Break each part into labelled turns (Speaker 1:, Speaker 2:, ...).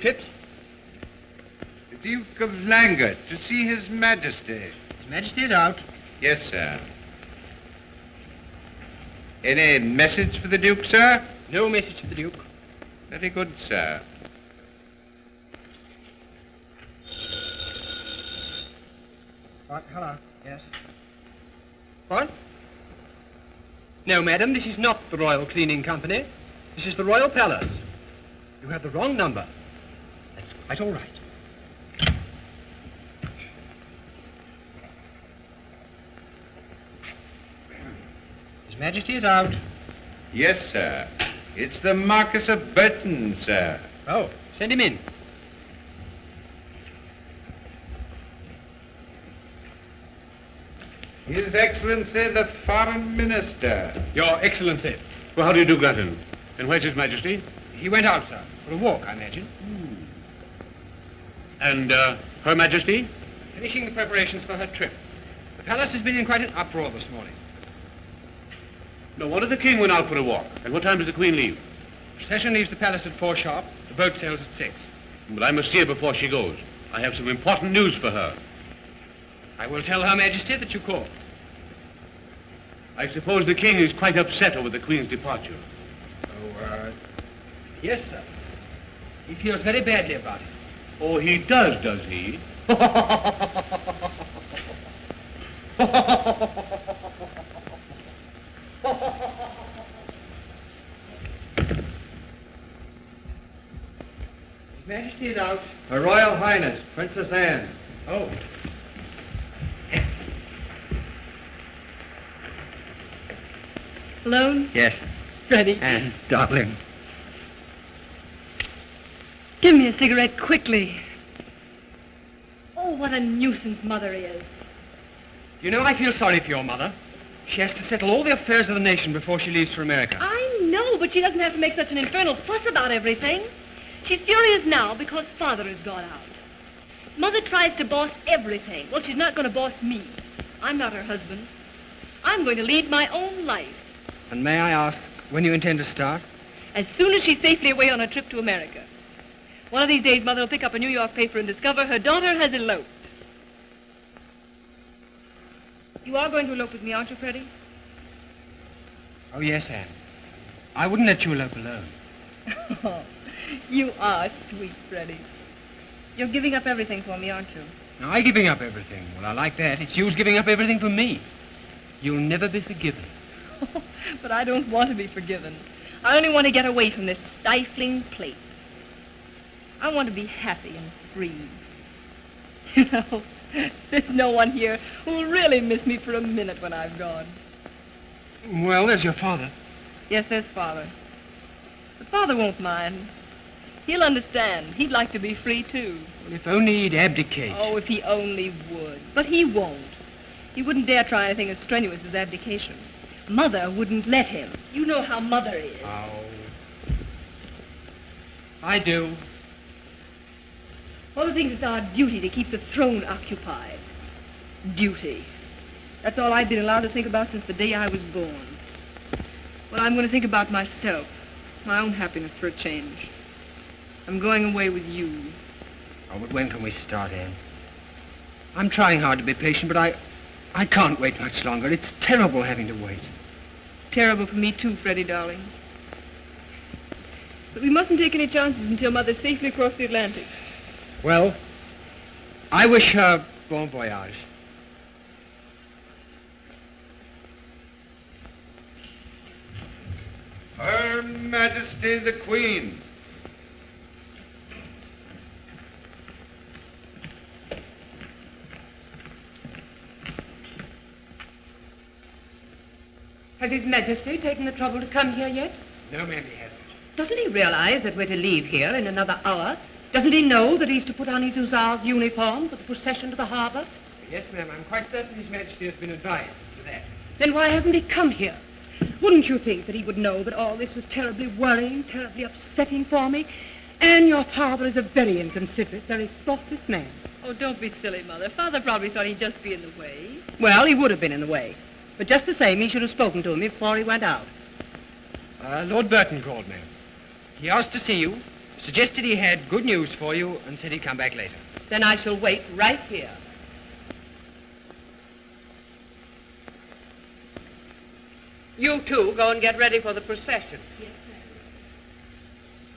Speaker 1: Phipps?
Speaker 2: The Duke of Langert, to see His Majesty.
Speaker 1: His Majesty is out.
Speaker 2: Yes, sir. Any message for the Duke, sir?
Speaker 1: No message for the Duke.
Speaker 2: Very good, sir.
Speaker 1: What? Hello. Yes. What? No, madam, this is not the Royal Cleaning Company. This is the Royal Palace. You have the wrong number. That's quite all right. His Majesty is out.
Speaker 2: Yes, sir. It's the Marquis of Burton, sir.
Speaker 1: Oh, send him in.
Speaker 2: His Excellency, the Foreign Minister.
Speaker 1: Your Excellency.
Speaker 3: Well, how do you do, Granton? And where's His Majesty?
Speaker 1: He went out, sir, for a walk, I imagine.
Speaker 3: And, Her Majesty?
Speaker 1: Finishing the preparations for her trip. The palace has been in quite an uproar this morning.
Speaker 3: No wonder the King went out for a walk. And what time does the Queen leave?
Speaker 1: Procession leaves the palace at 4 sharp. The boat sails at 6.
Speaker 3: But I must see her before she goes. I have some important news for her.
Speaker 1: I will tell Her Majesty that you called.
Speaker 3: I suppose the King is quite upset over the Queen's departure.
Speaker 1: Oh, yes, sir. He feels very badly about it.
Speaker 3: Oh, he does he?
Speaker 1: His Majesty is out.
Speaker 2: Her Royal Highness, Princess Anne.
Speaker 1: Oh.
Speaker 4: Alone?
Speaker 1: Yes.
Speaker 4: Freddie.
Speaker 1: Anne, darling.
Speaker 4: Give me a cigarette quickly. Oh, what a nuisance Mother is.
Speaker 1: You know, I feel sorry for your mother. She has to settle all the affairs of the nation before she leaves for America.
Speaker 4: I know, but she doesn't have to make such an infernal fuss about everything. She's furious now because Father has gone out. Mother tries to boss everything. Well, she's not going to boss me. I'm not her husband. I'm going to lead my own life.
Speaker 1: And may I ask when you intend to start?
Speaker 4: As soon as she's safely away on her trip to America. One of these days, Mother will pick up a New York paper and discover her daughter has eloped. You are going to elope with me, aren't you, Freddie?
Speaker 1: Oh, yes, Anne. I wouldn't let you elope alone.
Speaker 4: Oh, you are sweet, Freddie. You're giving up everything for me, aren't you?
Speaker 1: Now, I giving up everything. Well, I like that. It's you's giving up everything for me. You'll never be forgiven.
Speaker 4: But I don't want to be forgiven. I only want to get away from this stifling place. I want to be happy and free. You know, there's no one here who will really miss me for a minute when I've gone.
Speaker 1: Well, there's your father.
Speaker 4: Yes, there's Father. But Father won't mind. He'll understand. He'd like to be free, too.
Speaker 1: Well, if only he'd abdicate.
Speaker 4: Oh, if he only would. But he won't. He wouldn't dare try anything as strenuous as abdication. Mother wouldn't let him. You know how Mother is.
Speaker 1: Oh. I do.
Speaker 4: Mother thinks it's our duty to keep the throne occupied. Duty. That's all I've been allowed to think about since the day I was born. Well, I'm going to think about myself, my own happiness for a change. I'm going away with you.
Speaker 1: Oh, but when can we start, Anne? I'm trying hard to be patient, but I can't wait much longer. It's terrible having to wait.
Speaker 4: Terrible for me, too, Freddie, darling. But we mustn't take any chances until Mother's safely across the Atlantic.
Speaker 1: Well, I wish her bon voyage.
Speaker 2: Her Majesty the Queen.
Speaker 5: Has His Majesty taken the trouble to come here yet?
Speaker 1: No, ma'am, he hasn't.
Speaker 5: Doesn't he realize that we're to leave here in another hour? Doesn't he know that he's to put on his hussar's uniform for the procession to the harbor?
Speaker 1: Yes, ma'am, I'm quite certain His Majesty has been advised to that.
Speaker 5: Then why hasn't he come here? Wouldn't you think that he would know that all this was terribly worrying, terribly upsetting for me? And your father is a very inconsiderate, very thoughtless man.
Speaker 4: Oh, don't be silly, Mother. Father probably thought he'd just be in the way.
Speaker 5: Well, he would have been in the way. But just the same, he should have spoken to me before he went out.
Speaker 1: Lord Burton called, ma'am. He asked to see you, Suggested he had good news for you and said he'd come back later.
Speaker 5: Then I shall wait right here. You two go and get ready for the procession.
Speaker 4: Yes, ma'am.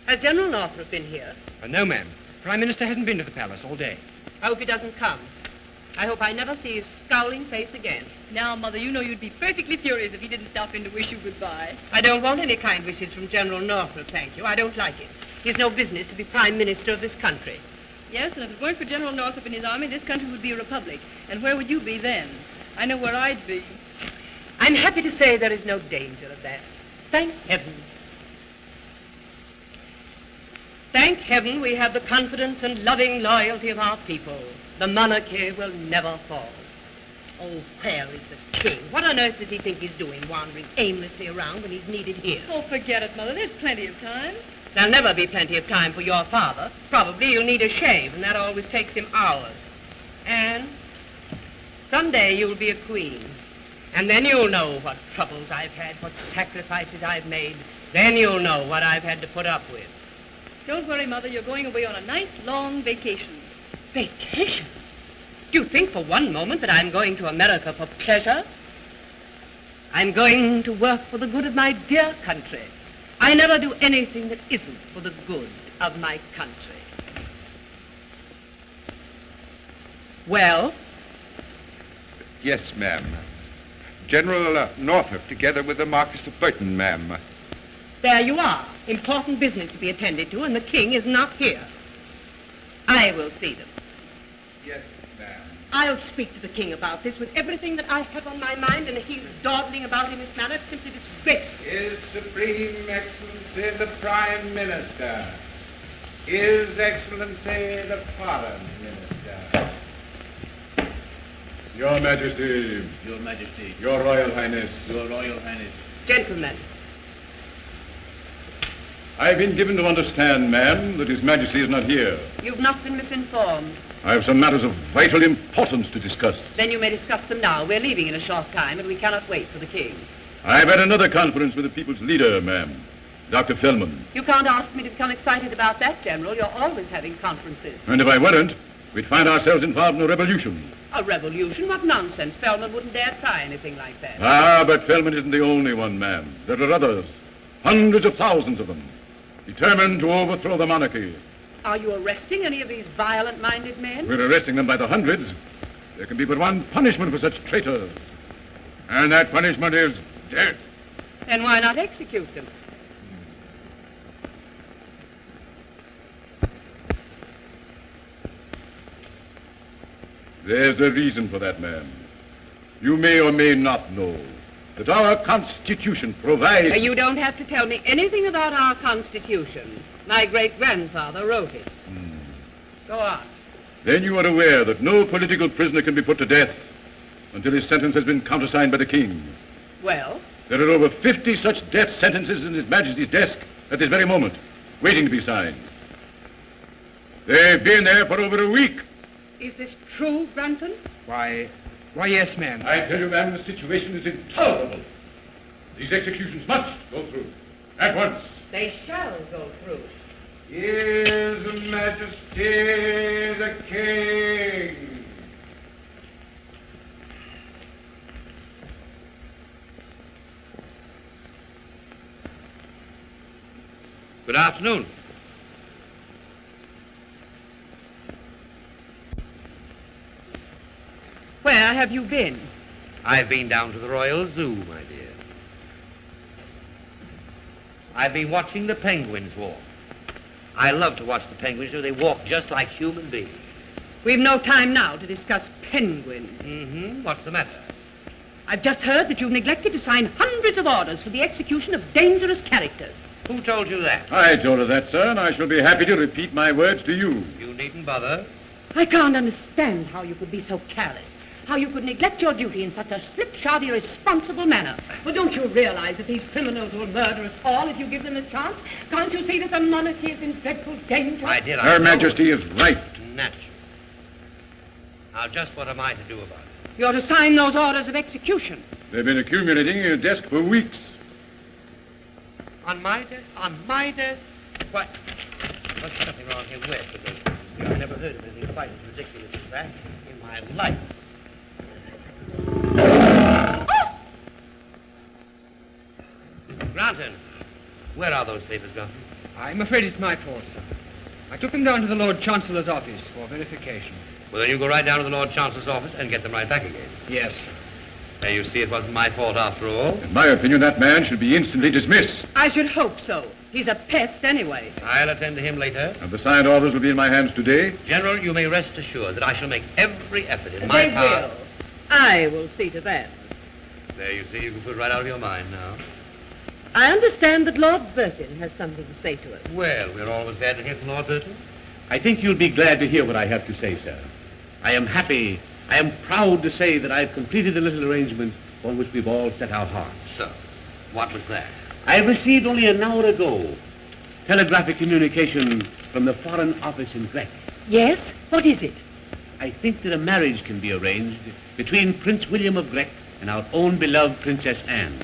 Speaker 5: Has General Northrup been here?
Speaker 1: No, ma'am. Prime Minister hasn't been to the palace all day.
Speaker 5: I hope he doesn't come. I hope I never see his scowling face again.
Speaker 4: Now, Mother, you know you'd be perfectly furious if he didn't stop in to wish you goodbye.
Speaker 5: I don't want any kind wishes from General Northrup, thank you. I don't like it. He's no business to be Prime Minister of this country.
Speaker 4: Yes, and if it weren't for General Northrup and his army, this country would be a republic. And where would you be then? I know where I'd be.
Speaker 5: I'm happy to say there is no danger of that. Thank heaven. Thank heaven we have the confidence and loving loyalty of our people. The monarchy will never fall. Oh, where is the king? What on earth does he think he's doing, wandering aimlessly around when he's needed here?
Speaker 4: Oh, forget it, Mother. There's plenty of time.
Speaker 5: There'll never be plenty of time for your father. Probably you'll need a shave, and that always takes him hours. And someday you'll be a queen. And then you'll know what troubles I've had, what sacrifices I've made. Then you'll know what I've had to put up with.
Speaker 4: Don't worry, Mother. You're going away on a nice, long vacation.
Speaker 5: Vacation? Do you think for one moment that I'm going to America for pleasure? I'm going to work for the good of my dear country. I never do anything that isn't for the good of my country. Well?
Speaker 2: Yes, ma'am. General Northrup, together with the Marquis of Burton, ma'am.
Speaker 5: There you are. Important business to be attended to, and the king is not here. I will see them.
Speaker 2: Yes, ma'am.
Speaker 5: I'll speak to the king about this with everything that I have on my mind, and he's dawdling about in this manner. It's simply disgraceful.
Speaker 2: His Supreme Excellency the Prime Minister. His Excellency the Foreign Minister.
Speaker 3: Your Majesty.
Speaker 6: Your Majesty.
Speaker 3: Your Royal Highness.
Speaker 6: Your Royal Highness.
Speaker 5: Gentlemen,
Speaker 3: I've been given to understand, ma'am, that His Majesty is not here.
Speaker 5: you've not been misinformed.
Speaker 3: I have some matters of vital importance to discuss.
Speaker 5: Then you may discuss them now. We're leaving in a short time, and we cannot wait for the king.
Speaker 3: I've had another conference with the people's leader, ma'am, Dr. Feldman.
Speaker 5: You can't ask me to become excited about that, General. You're always having conferences.
Speaker 3: And if I weren't, we'd find ourselves involved in a revolution.
Speaker 5: A revolution? What nonsense. Feldman wouldn't dare try anything like that.
Speaker 3: Ah, but Feldman isn't the only one, ma'am. There are others, hundreds of thousands of them, determined to overthrow the monarchy.
Speaker 5: Are you arresting any of these violent-minded men?
Speaker 3: We're arresting them by the hundreds. There can be but one punishment for such traitors. And that punishment is death.
Speaker 5: Then why not execute them?
Speaker 3: There's a reason for that, ma'am. You may or may not know that our Constitution provides...
Speaker 5: You don't have to tell me anything about our Constitution. My great-grandfather wrote it. Go on.
Speaker 3: Then you are aware that no political prisoner can be put to death until his sentence has been countersigned by the king.
Speaker 5: Well?
Speaker 3: There are over 50 such death sentences in His Majesty's desk at this very moment, waiting to be signed. They've been there for over a week.
Speaker 5: Is this true, Granton?
Speaker 1: Why, yes, ma'am.
Speaker 3: I tell you, ma'am, the situation is intolerable. These executions must go through at once.
Speaker 5: They shall go through.
Speaker 2: His Majesty the King. Good afternoon.
Speaker 5: Where have you been?
Speaker 7: I've been down to the Royal Zoo, my dear. I've been watching the penguins walk. I love to watch the penguins do. They walk just like human beings.
Speaker 5: We've no time now to discuss penguins.
Speaker 7: Mm-hmm. What's the matter?
Speaker 5: I've just heard that you've neglected to sign hundreds of orders for the execution of dangerous characters.
Speaker 7: Who told you that?
Speaker 3: I told her that, sir, and I shall be happy to repeat my words to you.
Speaker 7: You needn't bother.
Speaker 5: I can't understand how you could be so careless, how you could neglect your duty in such a slipshod, irresponsible manner. Well, don't you realize that these criminals will murder us all if you give them a chance? Can't you see that the monarchy is in dreadful danger?
Speaker 7: I did.
Speaker 3: Her Majesty is right.
Speaker 7: Naturally. Now, just what am I to do about it?
Speaker 5: You're to sign those orders of execution.
Speaker 3: They've been accumulating in your desk for weeks.
Speaker 7: On my desk? On my desk? What? Must be something wrong here west, because I've never heard of anything quite as ridiculous as that in my life. Granton, where are those papers, Granton?
Speaker 1: I'm afraid it's my fault, sir. I took them down to the Lord Chancellor's office for verification.
Speaker 7: Well, then you go right down to the Lord Chancellor's office and get them right back again.
Speaker 1: Yes, sir.
Speaker 7: There you see, it wasn't my fault after all.
Speaker 3: In my opinion, that man should be instantly dismissed.
Speaker 5: I should hope so. He's a pest anyway.
Speaker 7: I'll attend to him later.
Speaker 3: And the signed orders will be in my hands today.
Speaker 7: General, you may rest assured that I shall make every effort in my
Speaker 5: They
Speaker 7: power.
Speaker 5: will. I will see to that.
Speaker 7: There you see, you can put it right out of your mind now.
Speaker 5: I understand that Lord Burton has something to say to us.
Speaker 7: Well, we're always glad to hear from Lord Burton.
Speaker 3: I think you'll be glad to hear what I have to say, sir. I am happy, I am proud to say that I've completed the little arrangement on which we've all set our hearts.
Speaker 7: So, what was that?
Speaker 3: I received only an hour ago telegraphic communication from the Foreign Office in Grec.
Speaker 5: Yes? What is it?
Speaker 3: I think that a marriage can be arranged between Prince William of Grec and our own beloved Princess Anne.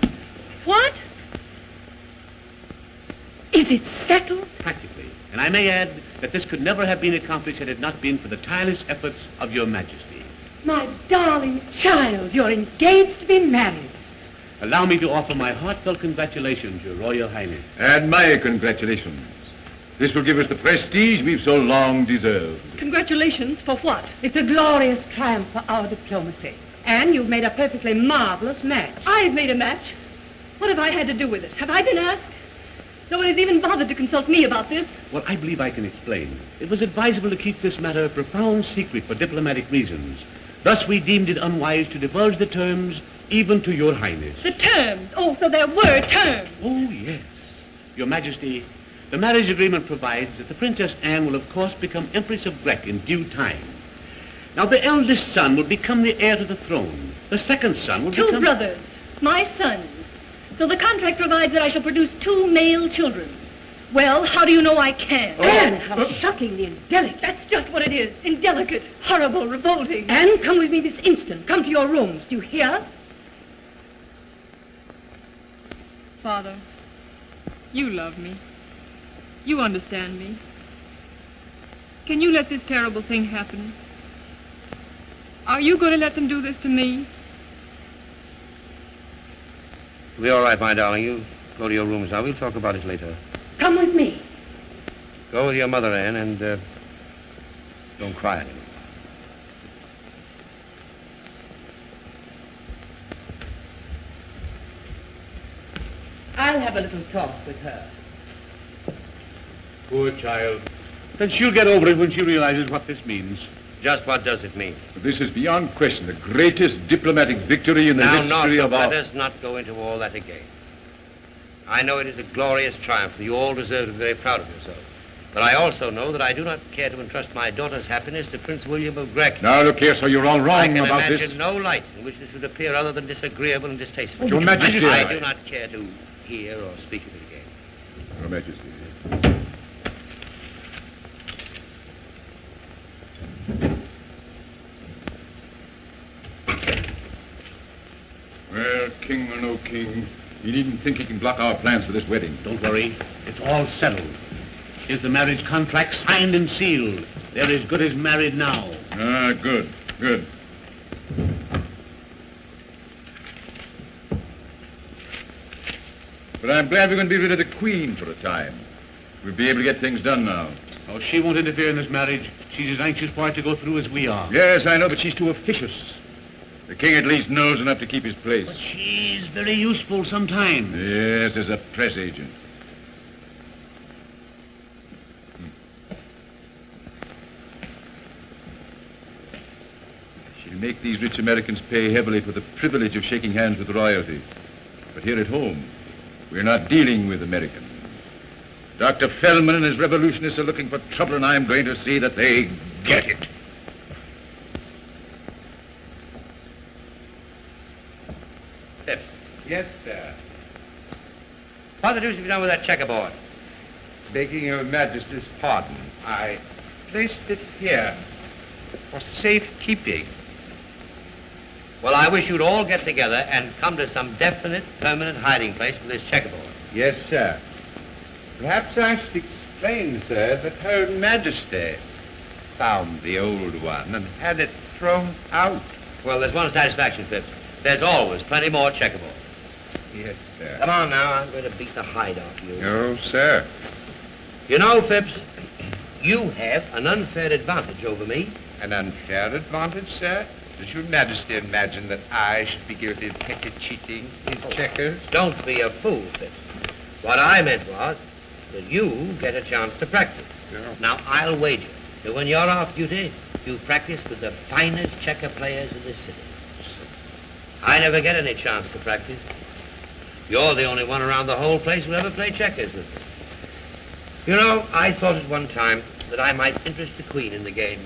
Speaker 5: What? Is it settled?
Speaker 3: Practically. And I may add that this could never have been accomplished had it not been for the tireless efforts of your Majesty.
Speaker 5: My darling child, you're engaged to be married.
Speaker 3: Allow me to offer my heartfelt congratulations, Your Royal Highness. And my congratulations. This will give us the prestige we've so long deserved.
Speaker 5: Congratulations for what? It's a glorious triumph for our diplomacy. And you've made a perfectly marvelous match. I've made a match? What have I had to do with it? Have I been asked? No one has even bothered to consult me about this.
Speaker 3: Well, I believe I can explain. It was advisable to keep this matter a profound secret for diplomatic reasons. Thus, we deemed it unwise to divulge the terms even to Your Highness.
Speaker 5: The terms? Oh, so there were terms.
Speaker 3: Oh, yes. Your Majesty, the marriage agreement provides that the Princess Anne will, of course, become Empress of Grec in due time. Now, the eldest son will become the heir to the throne. The second son will
Speaker 5: Two
Speaker 3: become...
Speaker 5: brothers, my sons. So the contract provides that I shall produce 2 male children. Well, how do you know I can? Anne, how shockingly indelicate. That's just what it is. Indelicate, horrible, revolting. Anne, come with me this instant. Come to your rooms. Do you hear?
Speaker 4: Father, you love me. You understand me. Can you let this terrible thing happen? Are you going to let them do this to me?
Speaker 7: We'll be all right, my darling. You go to your rooms now. We'll talk about it later.
Speaker 5: Come with me.
Speaker 7: Go with your mother, Anne, and don't cry anymore.
Speaker 5: I'll have a little talk with her.
Speaker 3: Poor child. Then she'll get over it when she realizes what this means.
Speaker 7: Just what does it mean?
Speaker 3: This is beyond question the greatest diplomatic victory in the
Speaker 7: Now,
Speaker 3: history of our...
Speaker 7: let us not go into all that again. I know it is a glorious triumph, and you all deserve to be very proud of yourselves. But I also know that I do not care to entrust my daughter's happiness to Prince William of Grec.
Speaker 3: Now, look here, sir, you're all
Speaker 7: I
Speaker 3: wrong
Speaker 7: can
Speaker 3: about
Speaker 7: imagine
Speaker 3: this.
Speaker 7: no light in which this would appear other than disagreeable and distasteful.
Speaker 3: Your Majesty...
Speaker 7: I do not care to hear or speak of it again.
Speaker 3: Your Majesty... Well, king or no king, he needn't think he can block our plans for this wedding. Don't worry. It's all settled. Is the marriage contract signed and sealed? They're as good as married now. Ah, good, good. But I'm glad we're going to be rid of the Queen for a time. We'll be able to get things done now. Oh, she won't interfere in this marriage. She's as anxious for it to go through as we are. Yes, I know, but she's too officious. The king at least knows enough to keep his place. But she's very useful sometimes. Yes, as a press agent. She'll make these rich Americans pay heavily for the privilege of shaking hands with royalty. But here at home, we're not dealing with Americans. Dr. Feldman and his revolutionists are looking for trouble, and I'm going to see that they get it.
Speaker 2: Yes, sir.
Speaker 7: What the deuce have you done with that checkerboard?
Speaker 2: Begging your Majesty's pardon, I placed it here for safekeeping.
Speaker 7: Well, I wish you'd all get together and come to some definite, permanent hiding place for this checkerboard.
Speaker 2: Yes, sir. Perhaps I should explain, sir, that Her Majesty found the old one and had it thrown out.
Speaker 7: Well, there's one satisfaction, Phipps. There's always plenty more checkerboard.
Speaker 2: Yes, sir.
Speaker 7: Come on now, I'm going to beat the hide off you.
Speaker 2: No, sir.
Speaker 7: You know, Phipps, you have an unfair advantage over me.
Speaker 2: An unfair advantage, sir? Does Your Majesty imagine that I should be guilty of petty cheating in checkers?
Speaker 7: Don't be a fool, Phipps. What I meant was that you get a chance to practice.
Speaker 2: Yeah.
Speaker 7: Now, I'll wager that when you're off duty, you practice with the finest checker players in this city. I never get any chance to practice. You're the only one around the whole place who ever played checkers with me. You know, I thought at one time that I might interest the Queen in the game.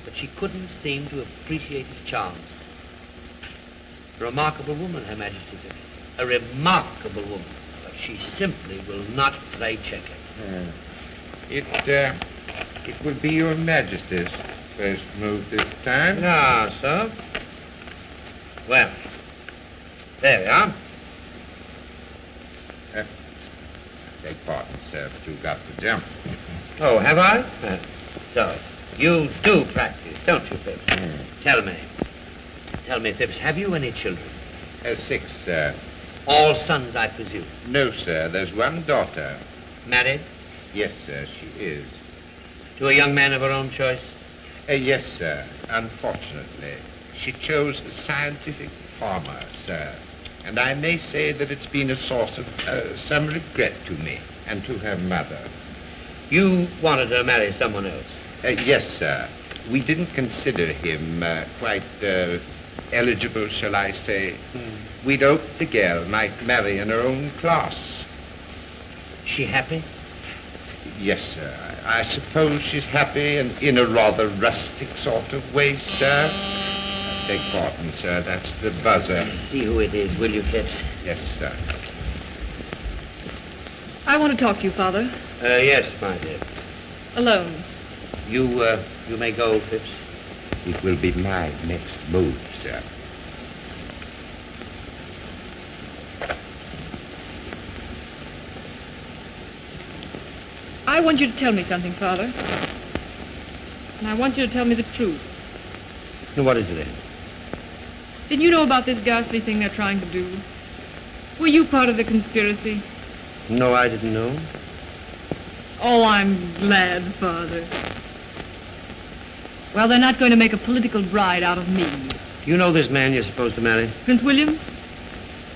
Speaker 7: But she couldn't seem to appreciate its charms. A remarkable woman, Her Majesty. A remarkable woman. But she simply will not play checkers.
Speaker 2: It will be Your Majesty's first move this time.
Speaker 7: Ah, so? Well, there we are.
Speaker 2: Beg pardon, sir, but you've got to jump.
Speaker 7: Oh, have I? So, you do practice, don't you, Phipps? Tell me, Phipps, have you any children?
Speaker 2: 6, sir.
Speaker 7: All sons, I presume.
Speaker 2: No, sir, there's one daughter.
Speaker 7: Married?
Speaker 2: Yes, sir, she is.
Speaker 7: To a young man of her own choice?
Speaker 2: Yes, sir. Unfortunately, she chose a scientific farmer, sir. And I may say that it's been a source of some regret to me and to her mother.
Speaker 7: You wanted her to marry someone else?
Speaker 2: Yes, sir. We didn't consider him quite eligible, shall I say. We'd hoped the girl might marry in her own class.
Speaker 7: She happy?
Speaker 2: Yes, sir. I suppose she's happy and in a rather rustic sort of way, sir. Beg pardon, sir. That's the buzzer.
Speaker 7: See who it is, will you, Phipps?
Speaker 2: Yes, sir.
Speaker 4: I want to talk to you, Father.
Speaker 7: Yes, my dear.
Speaker 4: Alone.
Speaker 7: You may go, Phipps.
Speaker 2: It will be my next move, sir.
Speaker 4: I want you to tell me something, Father. And I want you to tell me the truth.
Speaker 7: Now, what is it, then?
Speaker 4: Did you know about this ghastly thing they're trying to do? Were you part of the conspiracy?
Speaker 7: No, I didn't know.
Speaker 4: Oh, I'm glad, Father. Well, they're not going to make a political bride out of me.
Speaker 7: You know this man you're supposed to marry?
Speaker 4: Prince William?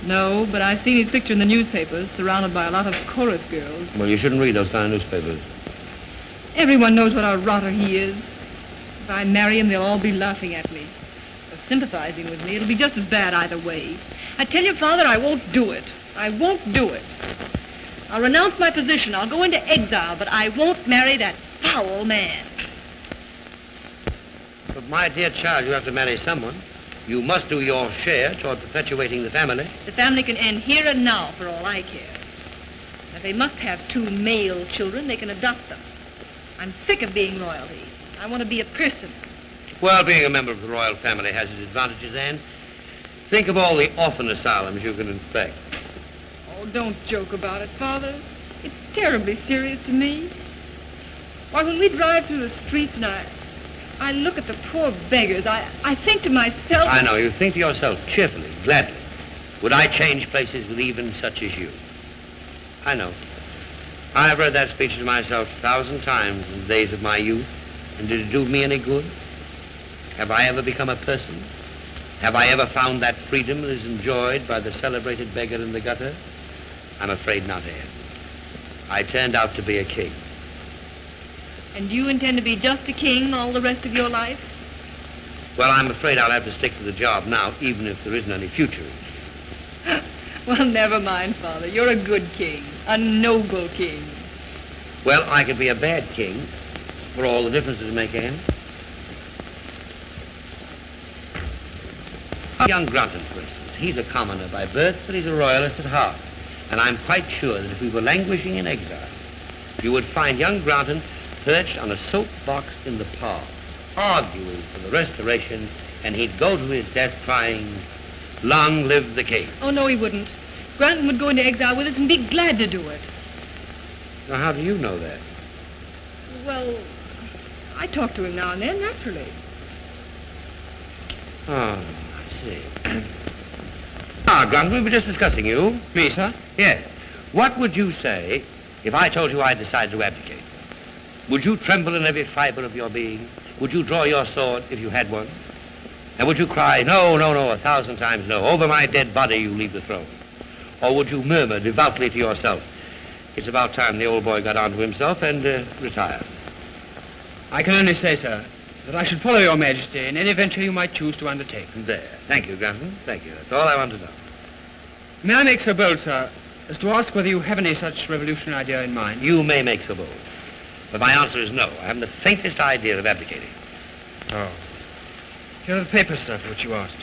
Speaker 4: No, but I've seen his picture in the newspapers, surrounded by a lot of chorus girls.
Speaker 7: Well, you shouldn't read those kind of newspapers.
Speaker 4: Everyone knows what a rotter he is. If I marry him, they'll all be laughing at me. Or sympathizing with me. It'll be just as bad either way. I tell you, Father, I won't do it. I won't do it. I'll renounce my position. I'll go into exile, but I won't marry that foul man.
Speaker 7: But, my dear child, you have to marry someone. You must do your share toward perpetuating the family.
Speaker 4: The family can end here and now, for all I care. If they must have 2 male children, they can adopt them. I'm sick of being royalty. I want to be a person.
Speaker 7: Well, being a member of the royal family has its advantages, Anne. Think of all the orphan asylums you can inspect.
Speaker 4: Oh, don't joke about it, Father. It's terribly serious to me. Why, when we drive through the streets and I look at the poor beggars, I think to myself...
Speaker 7: I know. You think to yourself cheerfully, gladly. Would I change places with even such as you? I know. I've read that speech to myself 1,000 times in the days of my youth. And did it do me any good? Have I ever become a person? Have I ever found that freedom that is enjoyed by the celebrated beggar in the gutter? I'm afraid not, Anne. I turned out to be a king.
Speaker 4: And you intend to be just a king all the rest of your life?
Speaker 7: Well, I'm afraid I'll have to stick to the job now, even if there isn't any future.
Speaker 4: Well, never mind, Father. You're a good king. A noble king.
Speaker 7: Well, I could be a bad king, for all the difference it would make, Anne. Young Granton, for instance. He's a commoner by birth, but he's a royalist at heart. And I'm quite sure that if we were languishing in exile, you would find young Granton perched on a soapbox in the park, arguing for the restoration, and he'd go to his death crying, "Long live the king."
Speaker 4: Oh, no, he wouldn't. Granton would go into exile with us and be glad to do it.
Speaker 7: Now, how do you know that?
Speaker 4: Well, I talk to him now and then, naturally.
Speaker 7: Oh, I see. Granton, we were just discussing you.
Speaker 1: Me, sir?
Speaker 7: Yes. What would you say if I told you I decided to abdicate? Would you tremble in every fiber of your being? Would you draw your sword if you had one? And would you cry, no, no, no, 1,000 times no, over my dead body you leave the throne? Or would you murmur devoutly to yourself, it's about time the old boy got onto himself and retired?
Speaker 1: I can only say, sir, that I should follow your majesty in any venture you might choose to undertake.
Speaker 7: There. Thank you, Granton. Thank you. That's all I want to know.
Speaker 1: May I make so bold, sir, as to ask whether you have any such revolutionary idea in mind?
Speaker 7: You may make so bold. But my answer is no. I haven't the faintest idea of abdicating.
Speaker 1: Oh. Here are the papers, sir, for which you asked.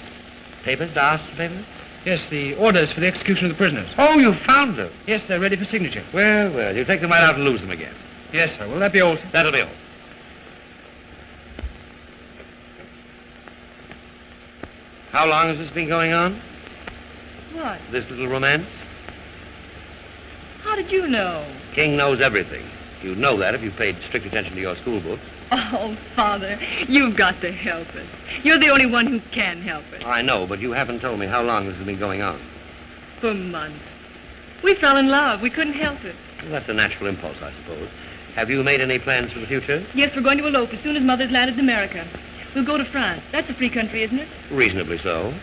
Speaker 7: Papers? The Astor papers?
Speaker 1: Yes, the orders for the execution of the prisoners.
Speaker 7: Oh, you found them?
Speaker 1: Yes, they're ready for signature.
Speaker 7: Well, well, you take them right out and lose them again.
Speaker 1: Yes, sir. Will that be all, sir?
Speaker 7: That'll be all. How long has this been going on?
Speaker 4: What?
Speaker 7: This little romance?
Speaker 4: How did you know?
Speaker 7: King knows everything. You'd know that if you paid strict attention to your school books.
Speaker 4: Oh, Father, you've got to help us. You're the only one who can help us.
Speaker 7: I know, but you haven't told me how long this has been going on.
Speaker 4: For months. We fell in love. We couldn't help it.
Speaker 7: Well, that's a natural impulse, I suppose. Have you made any plans for the future?
Speaker 4: Yes, we're going to elope as soon as Mother's landed in America. We'll go to France. That's a free country, isn't it?
Speaker 7: Reasonably so.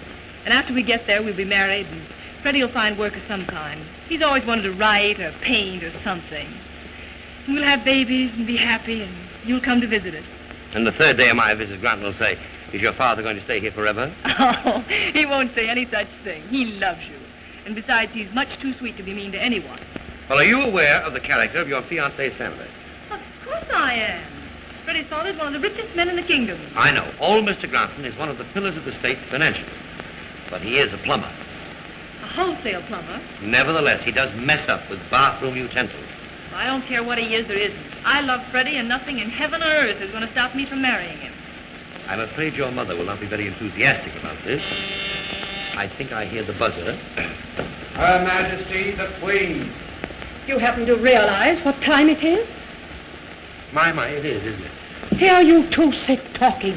Speaker 4: And after we get there, we'll be married, and Freddie will find work of some kind. He's always wanted to write or paint or something. And we'll have babies and be happy, and you'll come to visit us.
Speaker 7: And the third day of my visit, Granton will say, is your father going to stay here forever?
Speaker 4: Oh, he won't say any such thing. He loves you. And besides, he's much too sweet to be mean to anyone.
Speaker 7: Well, are you aware of the character of your fiancé's family?
Speaker 4: Of course I am. Freddie's father's one of the richest men in the kingdom.
Speaker 7: I know. Old Mr. Granton is one of the pillars of the state financially. But he is a plumber.
Speaker 4: A wholesale plumber.
Speaker 7: Nevertheless, he does mess up with bathroom utensils.
Speaker 4: I don't care what he is or isn't. I love Freddie, and nothing in heaven or earth is going to stop me from marrying him.
Speaker 7: I'm afraid your mother will not be very enthusiastic about this. I think I hear the buzzer.
Speaker 2: Her Majesty the Queen.
Speaker 5: You happen to realize what time it is?
Speaker 7: My, it is, isn't it?
Speaker 5: Here you two sit talking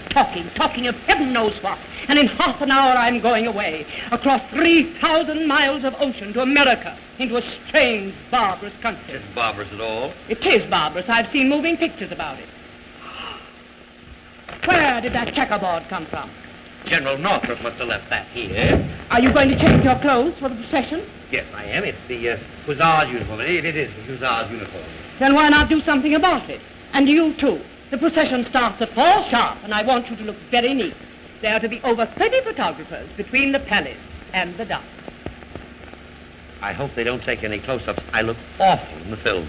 Speaker 5: of heaven knows what. And in half an hour I'm going away, across 3,000 miles of ocean to America, into a strange, barbarous country.
Speaker 7: It's barbarous at all.
Speaker 5: It is barbarous. I've seen moving pictures about it. Where did that checkerboard come from?
Speaker 7: General Northrup must have left that here.
Speaker 5: Are you going to change your clothes for the procession?
Speaker 7: Yes, I am. It's the Hussar's uniform. It is the Hussar's uniform.
Speaker 5: Then why not do something about it? And you too. The procession starts at 4 sharp, and I want you to look very neat. There are to be over 30 photographers between the palace and the dock.
Speaker 7: I hope they don't take any close-ups. I look awful in the film.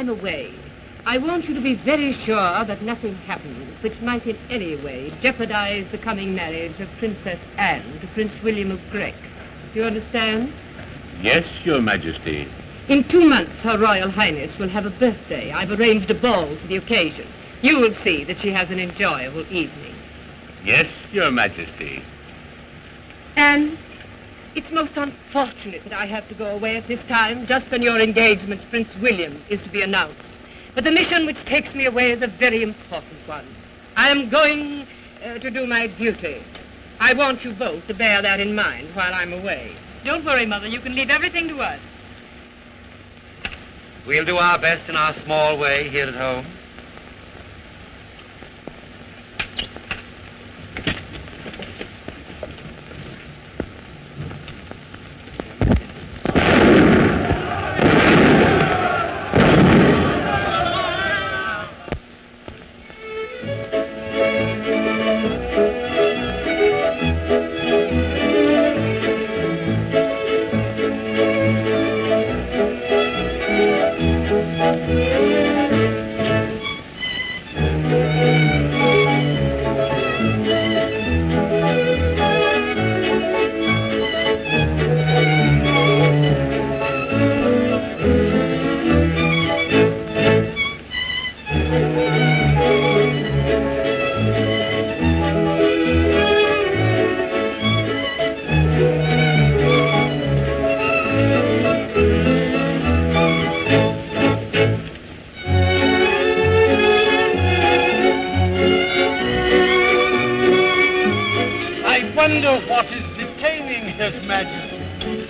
Speaker 5: Away. I want you to be very sure that nothing happens which might in any way jeopardize the coming marriage of Princess Anne to Prince William of Grec. Do you understand?
Speaker 3: Yes, Your Majesty.
Speaker 5: In 2 months, Her Royal Highness will have a birthday. I've arranged a ball for the occasion. You will see that she has an enjoyable evening.
Speaker 3: Yes, Your Majesty.
Speaker 5: And it's most unfortunate that I have to go away at this time, just when your engagement to Prince William is to be announced. But the mission which takes me away is a very important one. I am going to do my duty. I want you both to bear that in mind while I'm away.
Speaker 4: Don't worry, Mother. You can leave everything to us.
Speaker 7: We'll do our best in our small way here at home.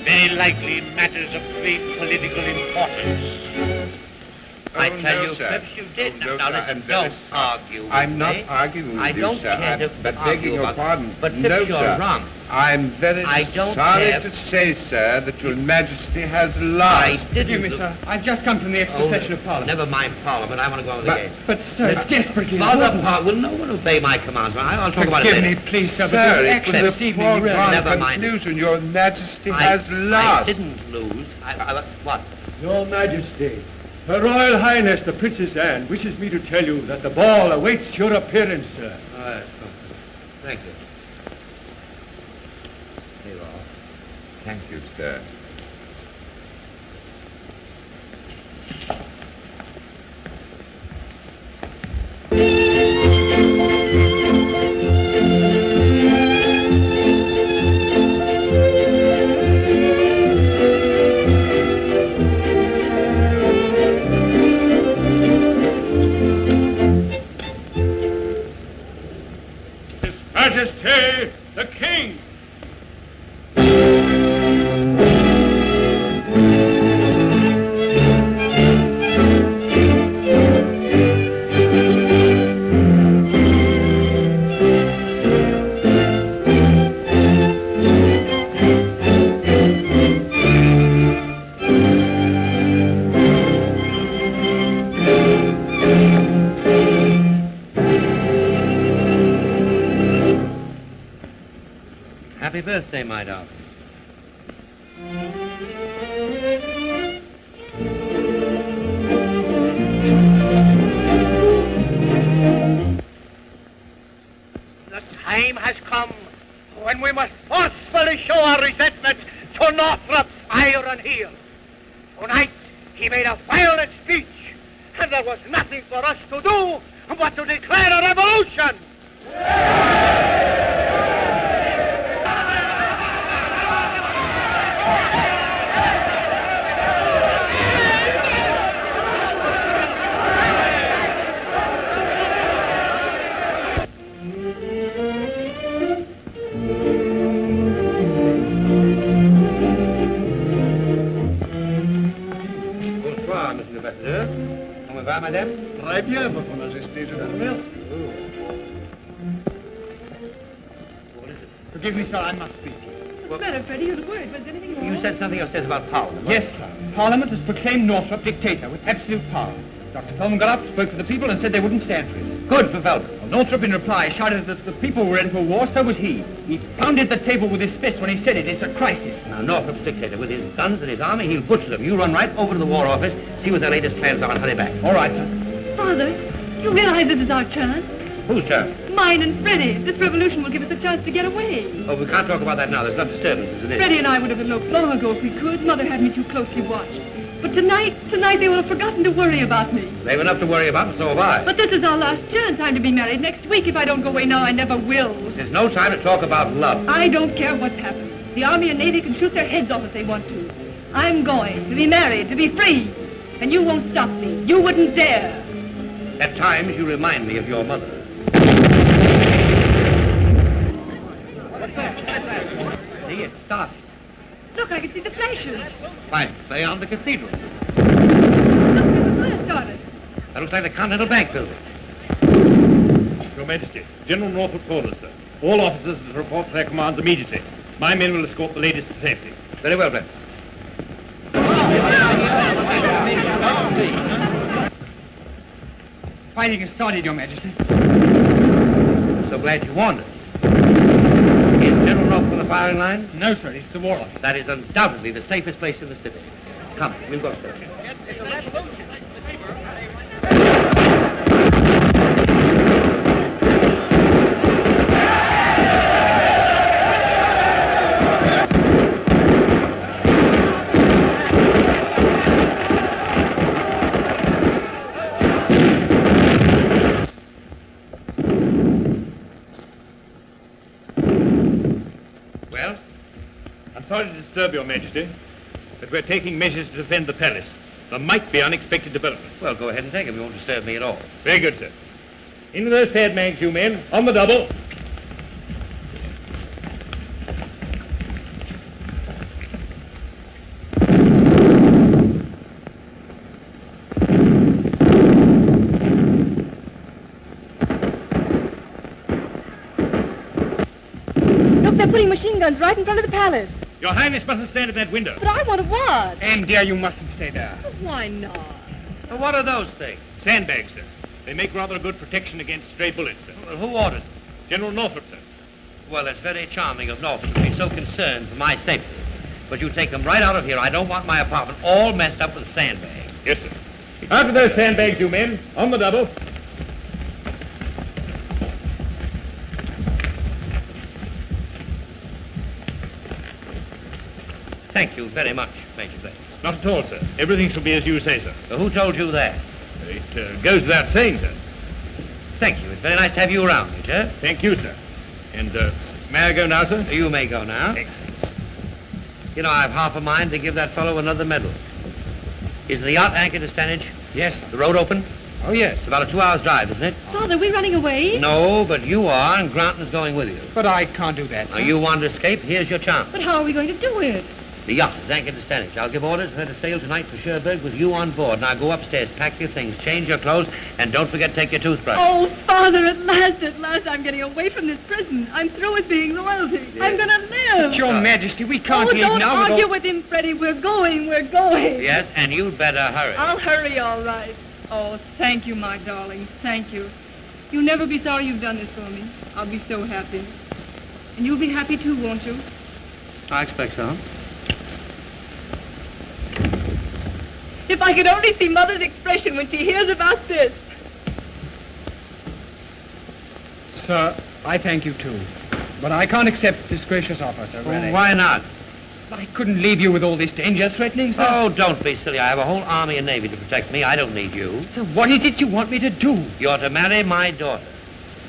Speaker 2: Very likely matters of great political importance.
Speaker 7: I tell you,
Speaker 2: sir.
Speaker 7: perhaps you did.
Speaker 2: No,
Speaker 7: Now,
Speaker 2: sir,
Speaker 7: listen,
Speaker 2: and
Speaker 7: don't
Speaker 2: very-
Speaker 7: argue with
Speaker 2: I'm not
Speaker 7: me.
Speaker 2: arguing with
Speaker 7: I
Speaker 2: you,
Speaker 7: don't
Speaker 2: sir.
Speaker 7: care to
Speaker 2: But
Speaker 7: argue
Speaker 2: begging your
Speaker 7: about-
Speaker 2: pardon.
Speaker 7: But
Speaker 2: no,
Speaker 7: Phipps, you're
Speaker 2: sir.
Speaker 7: wrong.
Speaker 2: I'm very
Speaker 7: I don't
Speaker 2: sorry
Speaker 7: care.
Speaker 2: to say, sir, that your Majesty has
Speaker 7: I
Speaker 2: lied.
Speaker 7: didn't.
Speaker 1: Forgive me, sir. I've just come from the extra
Speaker 7: Oh,
Speaker 1: session of Parliament.
Speaker 7: Never mind Parliament. I want to go on with the game.
Speaker 1: But, sir, it's desperately
Speaker 7: Father,
Speaker 1: important.
Speaker 7: will no one obey my commands? I'll talk about it
Speaker 1: Forgive
Speaker 7: later.
Speaker 1: me, please, sir, but
Speaker 2: Sir,
Speaker 1: your
Speaker 2: it was
Speaker 1: accent
Speaker 2: a
Speaker 1: this evening really...
Speaker 2: foregone
Speaker 7: Never mind.
Speaker 2: conclusion. Your Majesty
Speaker 7: I
Speaker 2: has lost.
Speaker 7: I didn't lose. What?
Speaker 6: Your Majesty, Her Royal Highness the Princess Anne wishes me to tell you that the ball awaits your appearance, sir.
Speaker 7: Thank you. Here you are.
Speaker 2: Thank you, sir.
Speaker 6: His Majesty the King!
Speaker 7: Happy birthday, my darling.
Speaker 8: The time has come when we must forcefully show our resentment to Northrup's iron heel. Tonight, he made a violent speech, and there was nothing for us to do but to declare a revolution.
Speaker 7: Bonsoir, monsieur l'ambassadeur. Comment va, madame?
Speaker 6: Très bien, Votre Majesté, je vous remercie.
Speaker 1: Forgive me, sir, I must speak.
Speaker 4: What's the matter, Freddie? You're worried. Was anything wrong?
Speaker 7: You said something upstairs about Parliament.
Speaker 1: Yes, sir. Parliament has proclaimed Northrup dictator with absolute power. Dr. Coleman got up, spoke for the people, and said they wouldn't stand for it. Good for Velvet. Well, Northrup, in reply, shouted that the people were ready for war, so was he. He pounded the table with his fist when he said it. It's a crisis.
Speaker 7: Now, Northrup's dictator, with his guns and his army, he'll butcher them. You run right over to the War Office, see what their latest plans are, and hurry back.
Speaker 1: All right, sir.
Speaker 4: Father, you realize this is our chance?
Speaker 7: Whose turn?
Speaker 4: Mine and Freddie. This revolution will give us a chance to get away.
Speaker 7: Oh, we can't talk about that now. There's enough disturbance as it is.
Speaker 4: Freddie and I would have eloped long ago if we could. Mother had me too closely watched. But tonight they will have forgotten to worry about me.
Speaker 7: They've enough to worry about, and so have I.
Speaker 4: But this is our last chance. I'm to be married next week. If I don't go away now, I never will.
Speaker 7: There's no time to talk about love.
Speaker 4: I don't care what's happened. The Army and Navy can shoot their heads off if they want to. I'm going to be married, to be free. And you won't stop me. You wouldn't dare.
Speaker 7: At times, you remind me of your mother. See, it started.
Speaker 4: Look, I can see the flashes.
Speaker 7: Fine. Play on the cathedral.
Speaker 4: Look, the fire started.
Speaker 7: That looks like the Continental Bank building.
Speaker 6: Your Majesty, General Northrup called us, sir. All officers to report to their commands immediately. My men will escort the ladies to safety.
Speaker 7: Very well, Brent.
Speaker 1: Fighting has started, Your Majesty.
Speaker 7: So glad you warned us. Is General Northrup on the firing line?
Speaker 1: No, sir, it's the Warwick.
Speaker 7: That is undoubtedly the safest place in the city. Come, we'll go, sir.
Speaker 6: Well? I'm sorry to disturb Your Majesty, but we're taking measures to defend the palace. There might be unexpected developments.
Speaker 7: Well, go ahead and take him. You won't disturb me at all.
Speaker 6: Very good, sir. Into those sandbags, you men. On the double.
Speaker 4: Look, they're putting machine guns right in front of the palace.
Speaker 6: Your Highness mustn't stand at that window.
Speaker 4: But I want to watch.
Speaker 1: And, dear, you mustn't stay there.
Speaker 4: Why not?
Speaker 7: Well, what are those things?
Speaker 6: Sandbags, sir. They make rather a good protection against stray bullets, sir.
Speaker 7: Well, who ordered them?
Speaker 6: General Northrup, sir.
Speaker 7: Well, it's very charming of Northrup to be so concerned for my safety. But you take them right out of here. I don't want my apartment all messed up with sandbags.
Speaker 6: Yes, sir. After those sandbags, you men. On the double.
Speaker 7: Thank you very much, Major Blake.
Speaker 6: Not at all, sir. Everything shall be as you say, sir.
Speaker 7: Well, who told you that?
Speaker 6: It goes without saying, sir.
Speaker 7: Thank you. It's very nice to have you around, Major.
Speaker 6: Thank you, sir. And, may I go now, sir?
Speaker 7: You may go now.
Speaker 6: Thanks.
Speaker 7: You know, I've half a mind to give that fellow another medal. Is the yacht anchored to Stanage?
Speaker 1: Yes.
Speaker 7: The road open?
Speaker 1: Oh, yes.
Speaker 7: It's about a 2-hour drive, isn't it?
Speaker 4: Father, we're running away?
Speaker 7: No, but you are, and Granton's going with you.
Speaker 1: But I can't do that,
Speaker 7: Now,
Speaker 1: sir.
Speaker 7: you want to escape? Here's your chance.
Speaker 4: But how are we going to do it?
Speaker 7: The yacht is anchored to Stanage. I'll give orders for her to sail tonight for Cherbourg with you on board. Now, go upstairs, pack your things, change your clothes, and don't forget to take your toothbrush.
Speaker 4: Oh, Father, at last, I'm getting away from this prison. I'm through with being loyalty.
Speaker 7: Yes.
Speaker 4: I'm going to live.
Speaker 1: But, Your Majesty, we can't leave
Speaker 4: don't
Speaker 1: now.
Speaker 4: argue with him, Freddie. We're going.
Speaker 7: Yes, and you'd better hurry.
Speaker 4: I'll hurry, all right. Oh, thank you, my darling. Thank you. You'll never be sorry you've done this for me. I'll be so happy. And you'll be happy, too, won't you?
Speaker 7: I expect so.
Speaker 4: If I could only see Mother's expression when she hears about this.
Speaker 1: Sir, I thank you, too. But I can't accept this gracious offer, sir, really.
Speaker 7: Well, why not?
Speaker 1: I couldn't leave you with all this danger threatening, sir.
Speaker 7: Oh, don't be silly. I have a whole army and navy to protect me. I don't need you.
Speaker 1: So what is it you want me to do?
Speaker 7: You're to marry my daughter.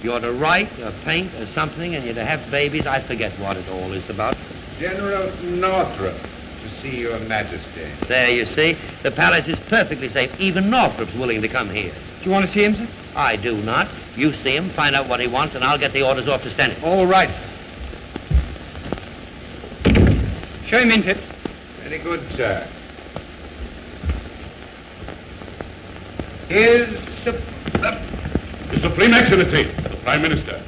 Speaker 7: You're to write or paint or something, and you're to have babies. I forget what it all is about.
Speaker 2: General Northrup, to see Your Majesty.
Speaker 7: There, you see. The palace is perfectly safe. Even Northrup's willing to come here.
Speaker 1: Do you want to see him, sir?
Speaker 7: I do not. You see him, find out what he wants, and I'll get the orders off to Stanage.
Speaker 1: All right. Show him in, Phipps.
Speaker 2: Very good, sir. His
Speaker 3: His Supreme Excellency, the Prime Minister.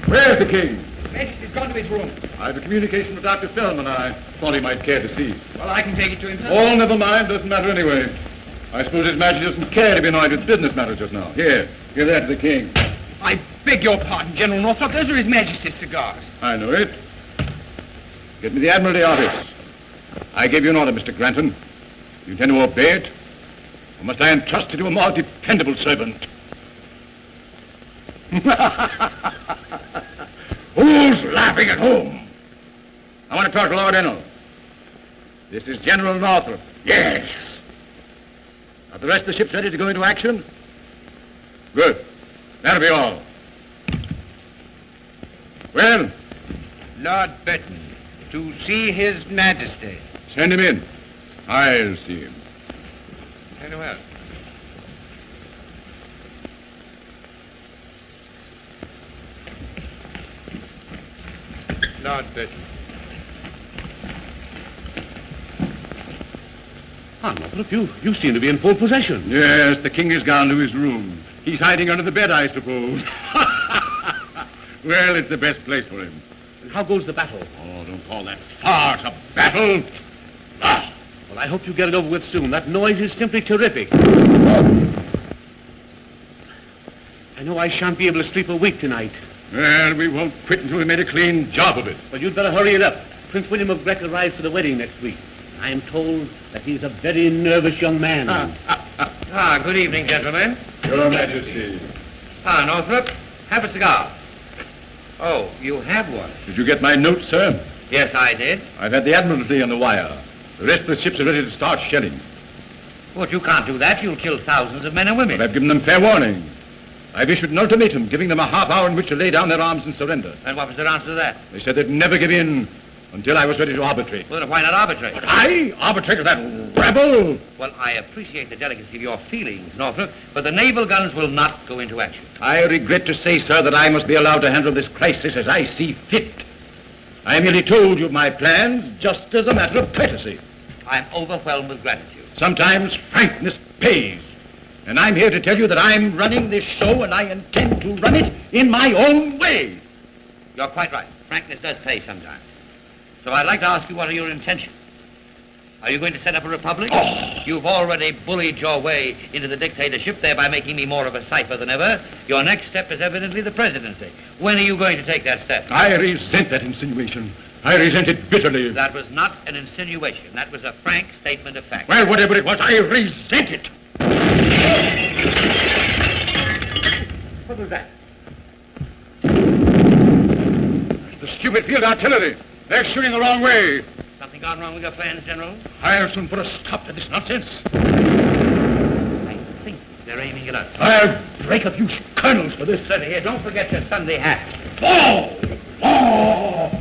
Speaker 3: Where's the king?
Speaker 1: Majesty's gone to his room.
Speaker 3: I have a communication with Dr. Spellman I thought he might care to see.
Speaker 1: Well, I can take it to him, sir.
Speaker 3: Oh, never mind. Doesn't matter anyway. I suppose His Majesty doesn't care to be annoyed with business matters just now. Here, give that to the king.
Speaker 1: I beg your pardon, General Northrup. Those are His Majesty's cigars.
Speaker 3: I know it. Get me the Admiralty office. I gave you an order, Mr. Granton. You intend to obey it? Or must I entrust it to a more dependable servant? Who's laughing at whom? I want to talk to Lord Ennell. This is General Northrup. Yes. Are the rest of the ships ready to go into action? Good. That'll be all. Well,
Speaker 2: Lord Burton, to see His Majesty.
Speaker 3: send him in. I'll see him.
Speaker 2: Very well. Lord Bushell.
Speaker 6: Northrup, you seem to be in full possession.
Speaker 3: Yes, the king has gone to his room. He's hiding under the bed, I suppose. Well, it's the best place for him.
Speaker 6: And how goes the battle?
Speaker 3: Oh, don't call that farce a battle. Ah.
Speaker 6: Well, I hope you get it over with soon. That noise is simply terrific. I know I shan't be able to sleep a week tonight.
Speaker 3: Well, we won't quit until we made a clean job of it.
Speaker 6: But you'd better hurry it up. Prince William of Grec arrives for the wedding next week. I am told that he's a very nervous young man.
Speaker 7: Good evening, gentlemen.
Speaker 3: Your Majesty.
Speaker 7: Northrup, have a cigar. Oh, you have one?
Speaker 3: Did you get my note, sir?
Speaker 7: Yes, I did.
Speaker 3: I've had the Admiralty on the wire. The rest of the ships are ready to start shelling.
Speaker 7: But you can't do that. You'll kill thousands of men and women.
Speaker 3: But I've given them fair warning. I've issued an ultimatum giving them a half hour in which to lay down their arms and surrender.
Speaker 7: And what was their answer to that?
Speaker 3: They said they'd never give in until I was ready to arbitrate.
Speaker 7: Well, then why not arbitrate?
Speaker 3: But I arbitrated that rebel?
Speaker 7: Well, I appreciate the delicacy of your feelings, Northrup, but the naval guns will not go into action.
Speaker 3: I regret to say, sir, that I must be allowed to handle this crisis as I see fit. I merely told you my plans just as a matter of courtesy.
Speaker 7: I'm overwhelmed with gratitude.
Speaker 3: Sometimes frankness pays. And I'm here to tell you that I'm running this show and I intend to run it in my own way.
Speaker 7: You're quite right. Frankness does pay sometimes. So I'd like to ask you, what are your intentions? Are you going to set up a republic?
Speaker 3: Oh.
Speaker 7: You've already bullied your way into the dictatorship, thereby making me more of a cipher than ever. Your next step is evidently the presidency. When are you going to take that step?
Speaker 3: I resent that insinuation. I resent it bitterly.
Speaker 7: That was not an insinuation. That was a frank statement of fact.
Speaker 3: Well, whatever it was, I resent it.
Speaker 6: What was that?
Speaker 3: The stupid field artillery. They're shooting the wrong way.
Speaker 7: Something gone wrong with your plans, General?
Speaker 3: I'll soon put a stop to this nonsense.
Speaker 7: I think they're aiming at us.
Speaker 3: I'll break a few kernels for this.
Speaker 7: Steady here. Don't forget your Sunday hat.
Speaker 3: Oh! Oh!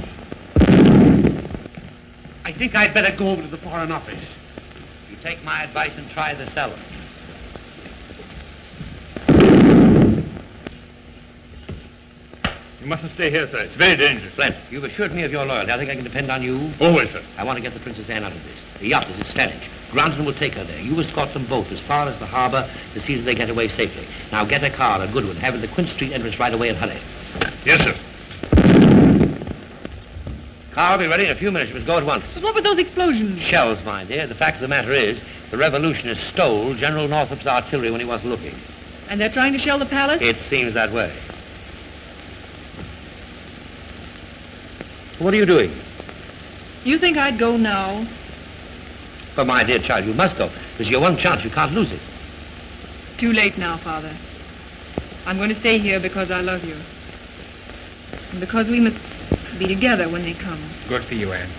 Speaker 6: I think I'd better go over to the Foreign Office.
Speaker 7: You take my advice and try the cellar.
Speaker 6: You mustn't stay here, sir. It's very dangerous.
Speaker 7: Flint, you've assured me of your loyalty. I think I can depend on you.
Speaker 6: Always, sir.
Speaker 7: I want to get the Princess Anne out of this. The yacht is at Stanage. Granton will take her there. You escort them both as far as the harbor to see that they get away safely. Now get a car, a good one. Have it at the Quint Street entrance right away and hurry.
Speaker 6: Yes, sir.
Speaker 7: Car will be ready in a few minutes. You must go at once.
Speaker 4: But what were those explosions?
Speaker 7: Shells, my dear. The fact of the matter is, the revolutionists stole General Northrup's artillery when he wasn't looking.
Speaker 4: And they're trying to shell the palace?
Speaker 7: It seems that way. What are you doing?
Speaker 4: You think I'd go now?
Speaker 7: But my dear child, you must go. This is your one chance. You can't lose it.
Speaker 4: Too late now, Father. I'm going to stay here because I love you. And because we must be together when they come.
Speaker 1: Good for you, Anne.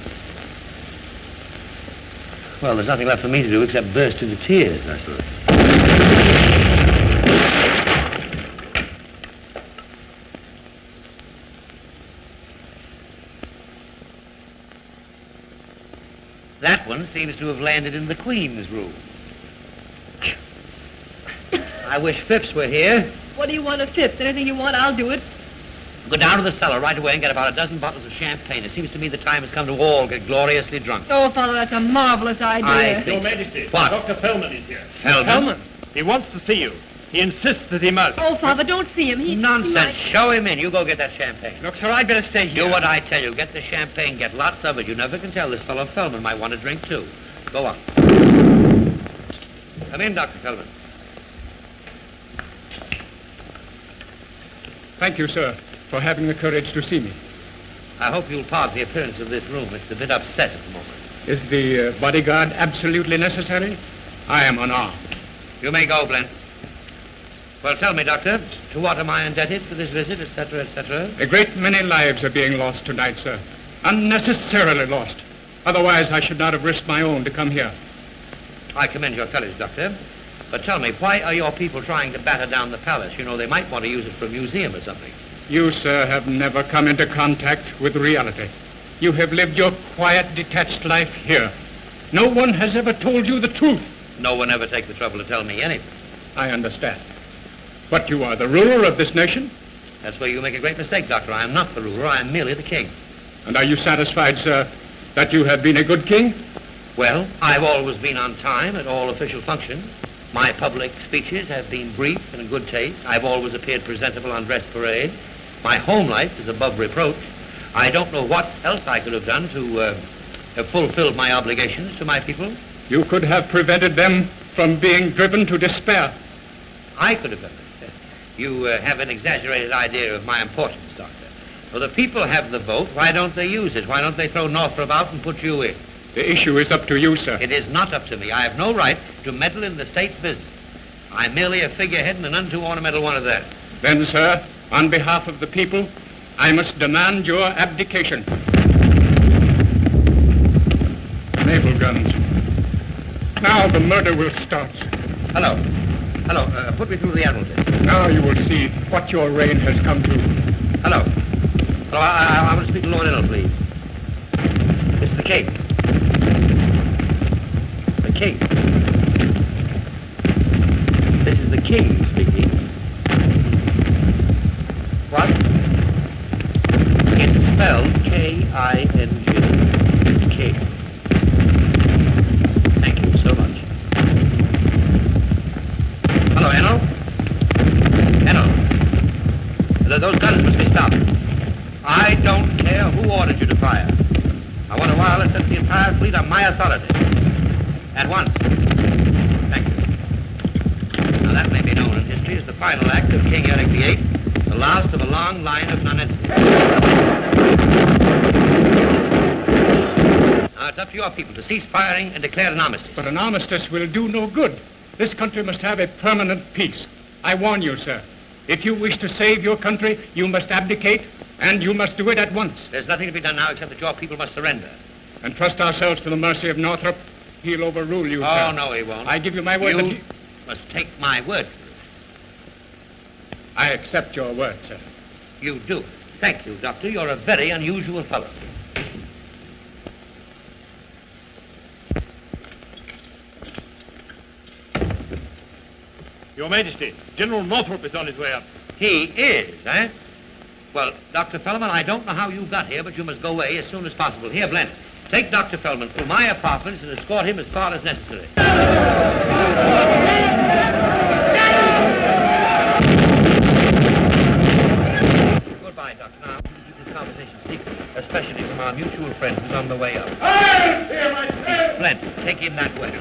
Speaker 7: Well, there's nothing left for me to do except burst into tears, I suppose. That one seems to have landed in the Queen's room. I wish Phipps were here.
Speaker 4: What do you want of Phipps? Anything you want, I'll do it.
Speaker 7: Go down to the cellar right away and get about a dozen bottles of champagne. It seems to me the time has come to all get gloriously drunk.
Speaker 4: Oh, Father, that's a marvelous idea.
Speaker 7: I think-
Speaker 6: Your Majesty.
Speaker 7: What?
Speaker 6: Dr. Feldman is here.
Speaker 7: Feldman?
Speaker 6: He wants to see you. He insists that he must.
Speaker 4: Oh, Father, don't see him. He
Speaker 7: Nonsense.
Speaker 4: might-
Speaker 7: Show him in. You go get that champagne.
Speaker 1: Look, sir, I'd better stay here.
Speaker 7: Do what I tell you. Get the champagne. Get lots of it. You never can tell. This fellow Feldman might want a drink, too. Go on. Come in, Dr. Feldman.
Speaker 1: Thank you, sir, for having the courage to see me.
Speaker 7: I hope you'll pardon the appearance of this room. It's a bit upset at the moment.
Speaker 1: Is the bodyguard absolutely necessary? I am unarmed.
Speaker 7: You may go, Blent. Well, tell me, Doctor, to what am I indebted for this visit, etc., etc.?
Speaker 1: A great many lives are being lost tonight, sir. Unnecessarily lost. Otherwise, I should not have risked my own to come here.
Speaker 7: I commend your courage, Doctor. But tell me, why are your people trying to batter down the palace? You know, they might want to use it for a museum or something.
Speaker 1: You, sir, have never come into contact with reality. You have lived your quiet, detached life here. No one has ever told you the truth.
Speaker 7: No one ever takes the trouble to tell me anything.
Speaker 1: I understand. But you are the ruler of this nation.
Speaker 7: That's where you make a great mistake, Doctor. I am not the ruler. I am merely the king.
Speaker 9: And are you satisfied, sir, that you have been a good king?
Speaker 7: Well, I've always been on time at all official functions. My public speeches have been brief and in good taste. I've always appeared presentable on dress parade. My home life is above reproach. I don't know what else I could have done to have fulfilled my obligations to my people.
Speaker 9: You could have prevented them from being driven to despair.
Speaker 7: I could have done it. You have an exaggerated idea of my importance, Doctor. Well, the people have the vote. Why don't they use it? Why don't they throw Northrup out and put you in?
Speaker 9: The issue is up to you, sir.
Speaker 7: It is not up to me. I have no right to meddle in the state's business. I'm merely a figurehead and an unto ornamental one of that.
Speaker 9: Then, sir, on behalf of the people, I must demand your abdication. Naval guns. Now the murder will start.
Speaker 7: Hello. Hello. Put me through the Admiralty.
Speaker 9: Now you will see what your reign has come to.
Speaker 7: Hello. Hello. I want to speak to Lord Ennell, please. It's the King. The King. This is the King speaking. What? It's spelled K-I-N-G. King. Thank you so much. Hello, Ennell? Ennell. Those guns must be stopped. I don't care who ordered you to fire. I want a wireless set the entire fleet on my authority. At once. Thank you. Now that may be known in history as the final act of King Eric VIII, the last of a long line of nonenses. Now it's up to your people to cease firing and declare an armistice.
Speaker 9: But an armistice will do no good. This country must have a permanent peace. I warn you, sir. If you wish to save your country, you must abdicate, and you must do it at once.
Speaker 7: There's nothing to be done now except that your people must surrender.
Speaker 9: And trust ourselves to the mercy of Northrup. He'll overrule you,
Speaker 7: Oh,
Speaker 9: sir.
Speaker 7: no, he won't.
Speaker 9: I give you my word that
Speaker 7: You must take my word for it.
Speaker 9: I accept your word, sir.
Speaker 7: You do. Thank you, Doctor. You're a very unusual fellow.
Speaker 6: Your Majesty, General Northrup is on his way up.
Speaker 7: He is, eh? Well, Dr. Feldman, I don't know how you got here, but you must go away as soon as possible. Here, Blend, take Dr. Feldman through my apartments and escort him as far as necessary. Goodbye, Doctor. Now, keep this conversation secret, especially from our mutual friend who's on the way up. Blend, take him that way.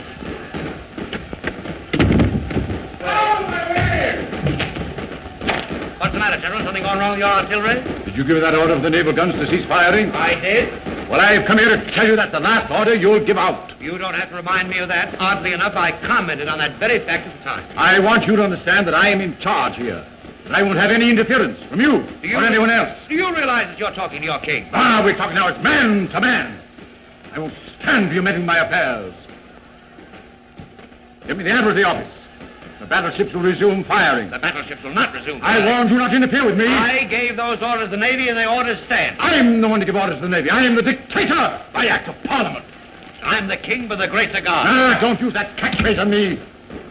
Speaker 7: What's the matter, General? Something gone wrong with your artillery?
Speaker 3: Did you give that order for the naval guns to cease firing?
Speaker 7: I did.
Speaker 3: Well, I've come here to tell you that's the last order you'll give out.
Speaker 7: You don't have to remind me of that. Oddly enough, I commented on that very fact at the time.
Speaker 3: I want you to understand that I am in charge here. And I won't have any interference from you or anyone else.
Speaker 7: Do you realize that you're talking to your king?
Speaker 3: Ah, we're talking now as man to man. I won't stand for you meddling my affairs. Give me the Admiralty office. The battleships will resume firing.
Speaker 7: The battleships will not resume
Speaker 3: I
Speaker 7: firing.
Speaker 3: warned you not to interfere with me.
Speaker 7: I gave those orders to the Navy, and the orders stand.
Speaker 3: I'm the one to give orders to the Navy. I am the dictator by act of Parliament.
Speaker 7: I'm the king by the grace of God.
Speaker 3: Ah, don't use that catchphrase on me.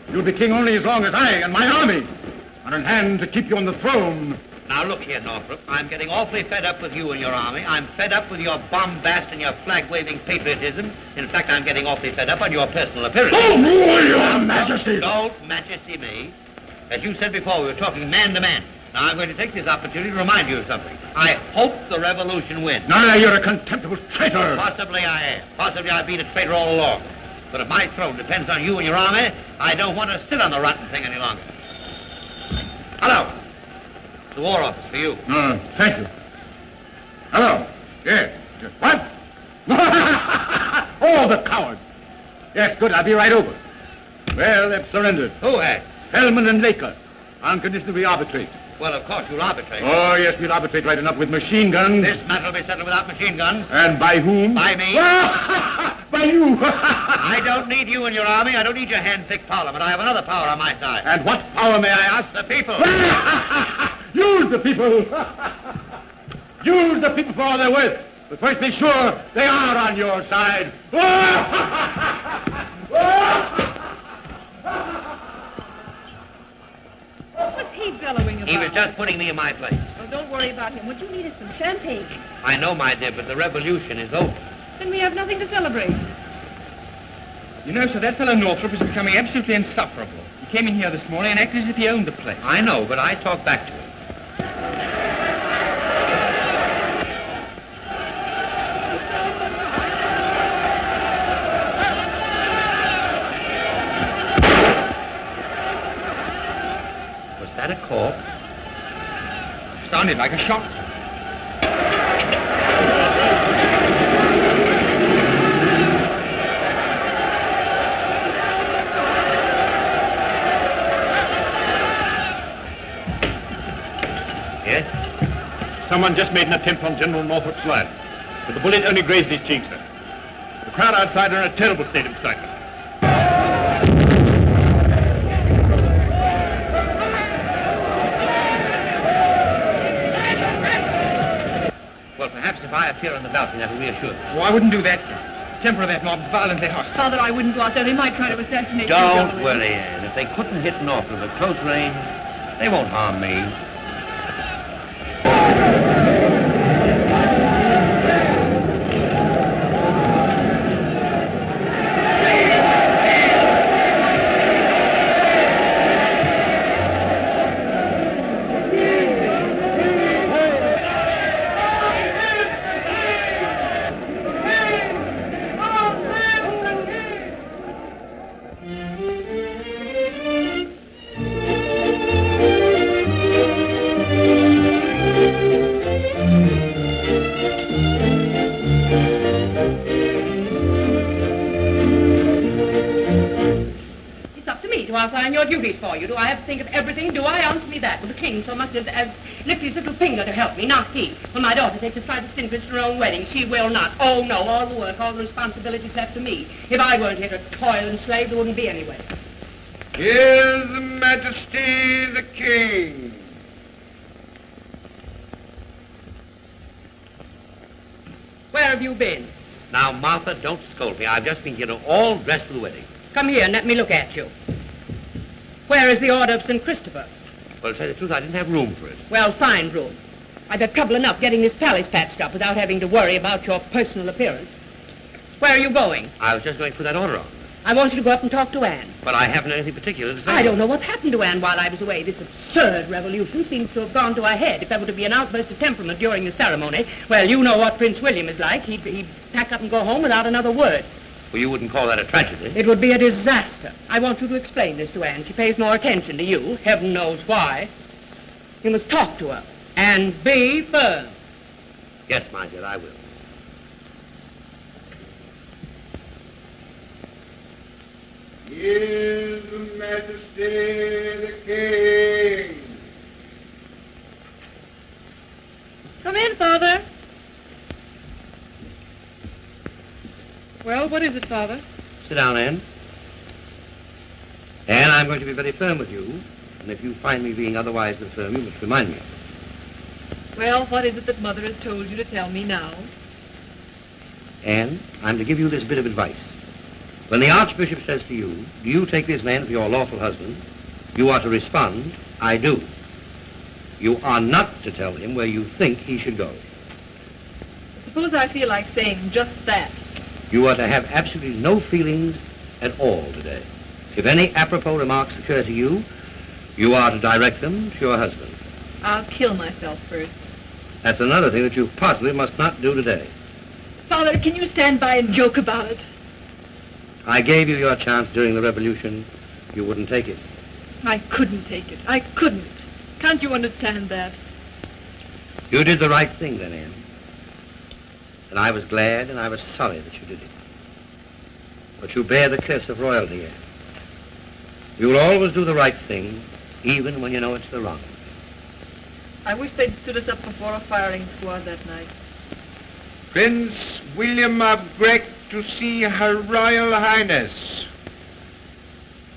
Speaker 3: You'll be king only as long as I and my army are in hand to keep you on the throne.
Speaker 7: Now, look here, Northrup. I'm getting awfully fed up with you and your army. I'm fed up with your bombast and your flag-waving patriotism. In fact, I'm getting awfully fed up on your personal appearance.
Speaker 3: Oh, your Majesty!
Speaker 7: Don't majesty me. As you said before, we were talking man to man. Now, I'm going to take this opportunity to remind you of something. I hope the revolution wins.
Speaker 3: Now, you're a contemptible traitor.
Speaker 7: Possibly I am. Possibly I've been a traitor all along. But if my throne depends on you and your army, I don't want to sit on the rotten thing any longer. Hello. The War Office for you.
Speaker 3: Thank you. Hello. Yes. What? Oh, the coward. Yes, good. I'll be right over. Well, they've surrendered.
Speaker 7: Who has?
Speaker 3: Hellman and Laker. On condition we arbitrate.
Speaker 7: Well, of course, you'll arbitrate.
Speaker 3: Oh, yes, we'll arbitrate right enough with machine guns.
Speaker 7: This matter will be settled without machine guns.
Speaker 3: And by whom?
Speaker 7: By me.
Speaker 3: By you.
Speaker 7: I don't need you and your army. I don't need your hand-picked parliament. I have another power on my side.
Speaker 3: And what power, may I ask?
Speaker 7: The people.
Speaker 3: Use the people. Use the people for all they're worth. But first make sure they are on your side.
Speaker 4: What's he bellowing about?
Speaker 7: He was just putting me in my place.
Speaker 4: Well, don't worry about him. What you need is some champagne.
Speaker 7: I know, my dear, but the revolution is over.
Speaker 4: Then we have nothing to celebrate.
Speaker 1: You know, sir, that fellow Northrup is becoming absolutely insufferable. He came in here this morning and acted as if he owned the place.
Speaker 7: I know, but I talked back to him. Was that a corpse?
Speaker 1: Sounded like a shot.
Speaker 7: Yes?
Speaker 6: Someone just made an attempt on General Northrup's land, but the bullet only grazed his cheek, sir. The crowd outside are in a terrible state of excitement.
Speaker 7: Well, perhaps if I appear on the balcony, that will reassure them.
Speaker 1: Oh, I wouldn't do that, sir. The temper of that mob is violently hostile.
Speaker 4: Father, I wouldn't go out there. They might try to assassinate you.
Speaker 7: Don't
Speaker 4: darling.
Speaker 7: worry, Anne. If they couldn't hit Northrup at close range, they won't harm me.
Speaker 5: Outline your duties for you. Do I have to think of everything? Do I? Answer me that. Will the king so much as lift his little finger to help me? Not he. Will my daughter take the slightest interest in her own wedding? She will not. Oh, no. All the work, all the responsibilities left to me. If I weren't here to toil and slave, there wouldn't be any way.
Speaker 2: Here's Majesty the King.
Speaker 5: Where have you been?
Speaker 7: Now, Martha, don't scold me. I've just been here all dressed for the wedding.
Speaker 5: Come here and let me look at you. Where is the Order of St. Christopher?
Speaker 7: Well, to tell you the truth, I didn't have room for it.
Speaker 5: Well, find room. I've had trouble enough getting this palace patched up without having to worry about your personal appearance. Where are you going?
Speaker 7: I was just going to put that order on.
Speaker 5: I want you to go up and talk to Anne.
Speaker 7: But I haven't anything particular to say.
Speaker 5: I don't know what happened to Anne while I was away. This absurd revolution seems to have gone to her head. If there were to be an outburst of temperament during the ceremony, well, you know what Prince William is like. He'd pack up and go home without another word.
Speaker 7: Well, you wouldn't call that a tragedy.
Speaker 5: It would be a disaster. I want you to explain this to Anne. She pays more attention to you. Heaven knows why. You must talk to her. And be firm.
Speaker 7: Yes, my dear, I will.
Speaker 2: Here's Majesty the King.
Speaker 4: Come in, Father. Well, what is it, Father?
Speaker 7: Sit down, Anne. Anne, I'm going to be very firm with you. And if you find me being otherwise than firm, you must remind me of it.
Speaker 4: Well, what is it that Mother has told you to tell me now?
Speaker 7: Anne, I'm to give you this bit of advice. When the Archbishop says to you, do you take this man for your lawful husband, you are to respond, I do. You are not to tell him where you think he should go.
Speaker 4: Suppose I feel like saying just that.
Speaker 7: You are to have absolutely no feelings at all today. If any apropos remarks occur to you, you are to direct them to your husband.
Speaker 4: I'll kill myself first.
Speaker 7: That's another thing that you possibly must not do today.
Speaker 4: Father, can you stand by and joke about it?
Speaker 7: I gave you your chance during the revolution. You wouldn't take it.
Speaker 4: I couldn't take it. I couldn't. Can't you understand that?
Speaker 7: You did the right thing then, Anne. And I was glad and I was sorry that you did it. But you bear the curse of royalty, Anne. You'll always do the right thing, even when you know it's the wrong.
Speaker 4: I wish they'd stood us up before a firing squad that night.
Speaker 2: Prince William of Grec to see Her Royal Highness.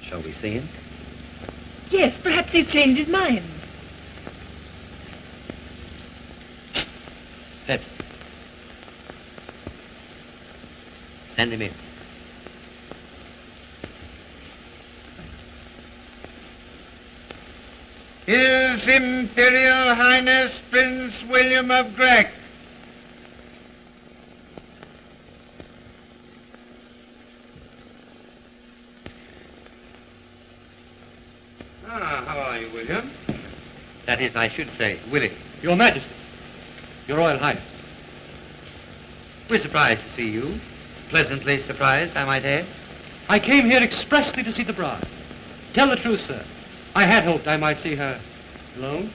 Speaker 7: Shall we see him?
Speaker 4: Yes, perhaps he's changed his mind.
Speaker 7: Pepsi. Send him in.
Speaker 2: His Imperial Highness Prince William of Grec.
Speaker 7: Ah, how are you, William? That is, I should say, Willie.
Speaker 1: Your Majesty. Your Royal Highness.
Speaker 7: We're surprised to see you. Pleasantly surprised, I might add.
Speaker 1: I came here expressly to see the bride. Tell the truth, sir. I had hoped I might see her alone.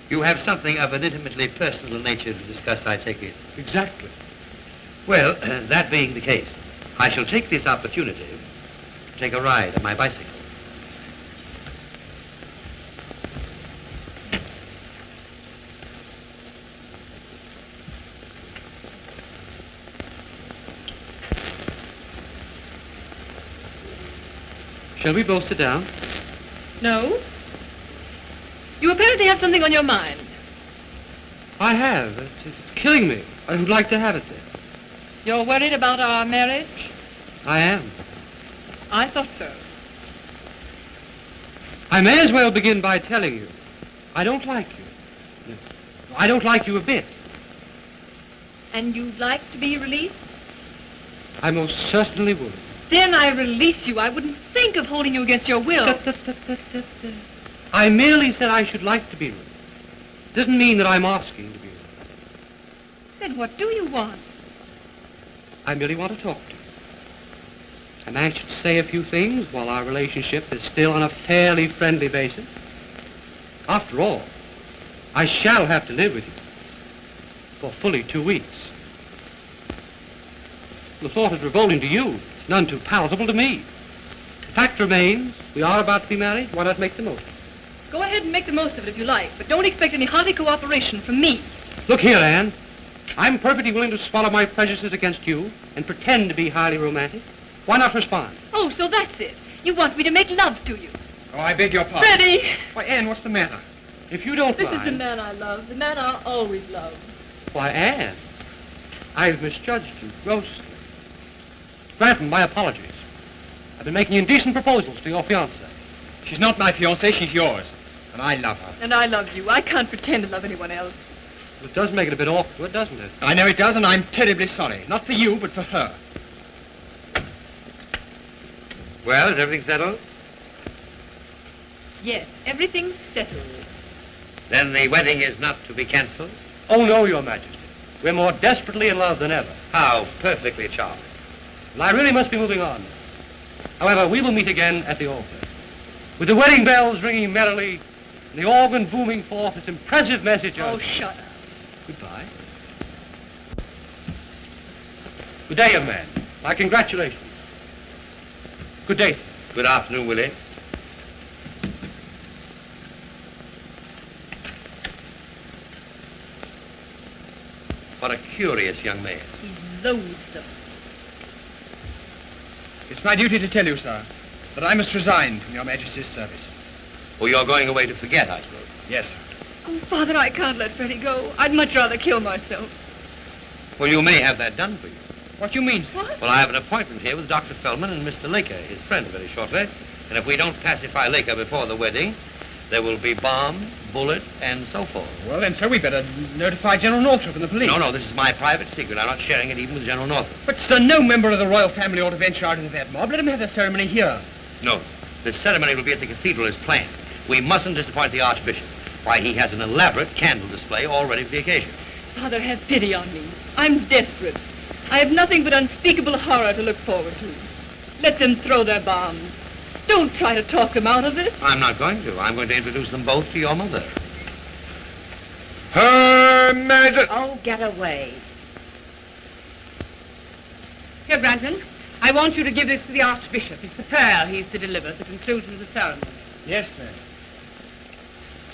Speaker 7: You have something of an intimately personal nature to discuss, I take it.
Speaker 1: Exactly.
Speaker 7: Well, that being the case, I shall take this opportunity to take a ride on my bicycle.
Speaker 1: Shall we both sit down?
Speaker 4: No? You apparently have something on your mind.
Speaker 1: I have. It's killing me. I would like to have it there.
Speaker 4: You're worried about our marriage?
Speaker 1: I am.
Speaker 4: I thought so.
Speaker 1: I may as well begin by telling you, I don't like you. I don't like you a bit.
Speaker 4: And you'd like to be released?
Speaker 1: I most certainly would.
Speaker 4: Then I release you. I wouldn't think of holding you against your will.
Speaker 1: I merely said I should like to be released. Doesn't mean that I'm asking to be released.
Speaker 4: Then what do you want?
Speaker 1: I merely want to talk to you. I'm anxious to say a few things while our relationship is still on a fairly friendly basis. After all, I shall have to live with you for fully 2 weeks. The thought of revolting to you is none too palatable to me. The fact remains, we are about to be married. Why not make the most of it?
Speaker 4: Go ahead and make the most of it if you like, but don't expect any hearty cooperation from me.
Speaker 1: Look here, Anne. I'm perfectly willing to swallow my prejudices against you and pretend to be highly romantic. Why not respond?
Speaker 4: Oh, so that's it. You want me to make love to you.
Speaker 1: Oh, I beg your pardon.
Speaker 4: Freddie!
Speaker 1: Why, Anne, what's the matter? If you don't
Speaker 4: This is the
Speaker 1: mind...
Speaker 4: man I love, the man I always loved.
Speaker 1: Why, Anne, I've misjudged you grossly. Granton, my apologies. I've been making indecent proposals to your fiancée. She's not my fiancée, she's yours. And I love her.
Speaker 4: And I love you. I can't pretend to love anyone else.
Speaker 1: It does make it a bit awkward, doesn't it? I know it does, and I'm terribly sorry. Not for you, but for her.
Speaker 7: Well, is everything settled?
Speaker 4: Yes, everything's settled.
Speaker 7: Then the wedding is not to be cancelled?
Speaker 1: Oh, no, Your Majesty. We're more desperately in love than ever.
Speaker 7: How perfectly charming.
Speaker 1: And I really must be moving on. However, we will meet again at the altar, with the wedding bells ringing merrily and the organ booming forth its impressive message of...
Speaker 4: Oh, shut up.
Speaker 1: Goodbye. Good day, young man. My congratulations. Good day, sir.
Speaker 7: Good afternoon, Willie. What a curious young man.
Speaker 4: He's loathsome.
Speaker 1: It's my duty to tell you, sir, that I must resign from Your Majesty's service.
Speaker 7: Oh, you're going away to forget, I suppose.
Speaker 1: Yes.
Speaker 4: Oh, Father, I can't let Freddie go. I'd much rather kill myself.
Speaker 7: Well, you may have that done for you.
Speaker 1: What do you mean, sir?
Speaker 4: What?
Speaker 7: Well, I have an appointment here with Dr. Feldman and Mr. Laker, his friend, very shortly. And if we don't pacify Laker before the wedding, there will be bomb, bullet, and so forth.
Speaker 1: Well, then, sir, we better notify General Northrup and the police.
Speaker 7: No, this is my private secret. I'm not sharing it even with General Northrup.
Speaker 1: But, sir, no member of the royal family ought to venture out into that mob. Let him have the ceremony here.
Speaker 7: No, the ceremony will be at the cathedral as planned. We mustn't disappoint the Archbishop. Why, he has an elaborate candle display all ready for the occasion.
Speaker 4: Father, have pity on me. I'm desperate. I have nothing but unspeakable horror to look forward to. Let them throw their bombs. Don't try to talk them out of this.
Speaker 7: I'm not going to. I'm going to introduce them both to your mother.
Speaker 2: Her Majesty.
Speaker 5: Oh, get away. Here, Granton, I want you to give this to the Archbishop. It's the prayer he's to deliver at the conclusion of the ceremony.
Speaker 1: Yes, ma'am.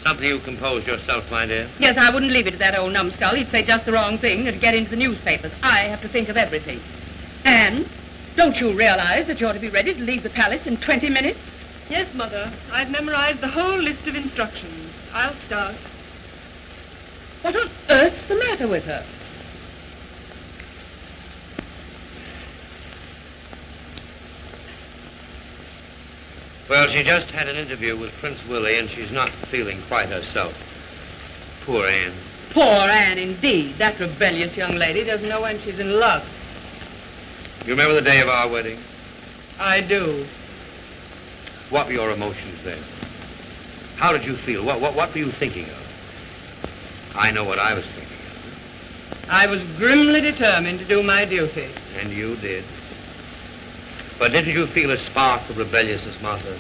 Speaker 7: Something you composed yourself, my dear.
Speaker 5: Yes, I wouldn't leave it to that old numbskull. He'd say just the wrong thing and get into the newspapers. I have to think of everything. And don't you realize that you're to be ready to leave the palace in 20 minutes?
Speaker 4: Yes, Mother. I've memorized the whole list of instructions. I'll start.
Speaker 5: What on earth's the matter with her?
Speaker 7: Well, she just had an interview with Prince Willie, and she's not feeling quite herself. Poor Anne.
Speaker 5: Poor Anne, indeed. That rebellious young lady doesn't know when she's in love.
Speaker 7: You remember the day of our wedding?
Speaker 5: I do.
Speaker 7: What were your emotions then? How did you feel? What were you thinking of? I know what I was thinking of.
Speaker 5: I was grimly determined to do my duty.
Speaker 7: And you did. But didn't you feel a spark of rebelliousness, Martha?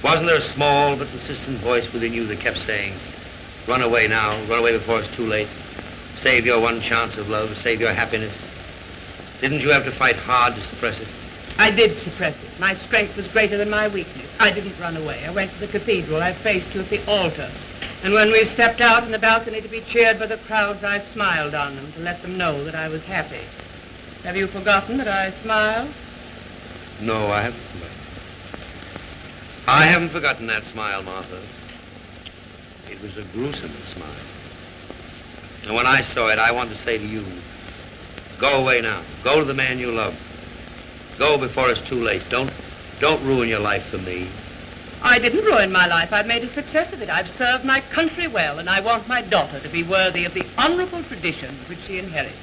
Speaker 7: Wasn't there a small but persistent voice within you that kept saying, run away now, run away before it's too late, save your one chance of love, save your happiness? Didn't you have to fight hard to suppress it?
Speaker 5: I did suppress it. My strength was greater than my weakness. I didn't run away. I went to the cathedral. I faced you at the altar. And when we stepped out in the balcony to be cheered by the crowds, I smiled on them to let them know that I was happy. Have you forgotten that I smiled?
Speaker 7: No, I haven't forgotten. I haven't forgotten that smile, Martha. It was a gruesome smile. And when I saw it, I wanted to say to you, go away now. Go to the man you love. Go before it's too late. Don't ruin your life for me.
Speaker 5: I didn't ruin my life. I've made a success of it. I've served my country well, and I want my daughter to be worthy of the honorable tradition which she inherits.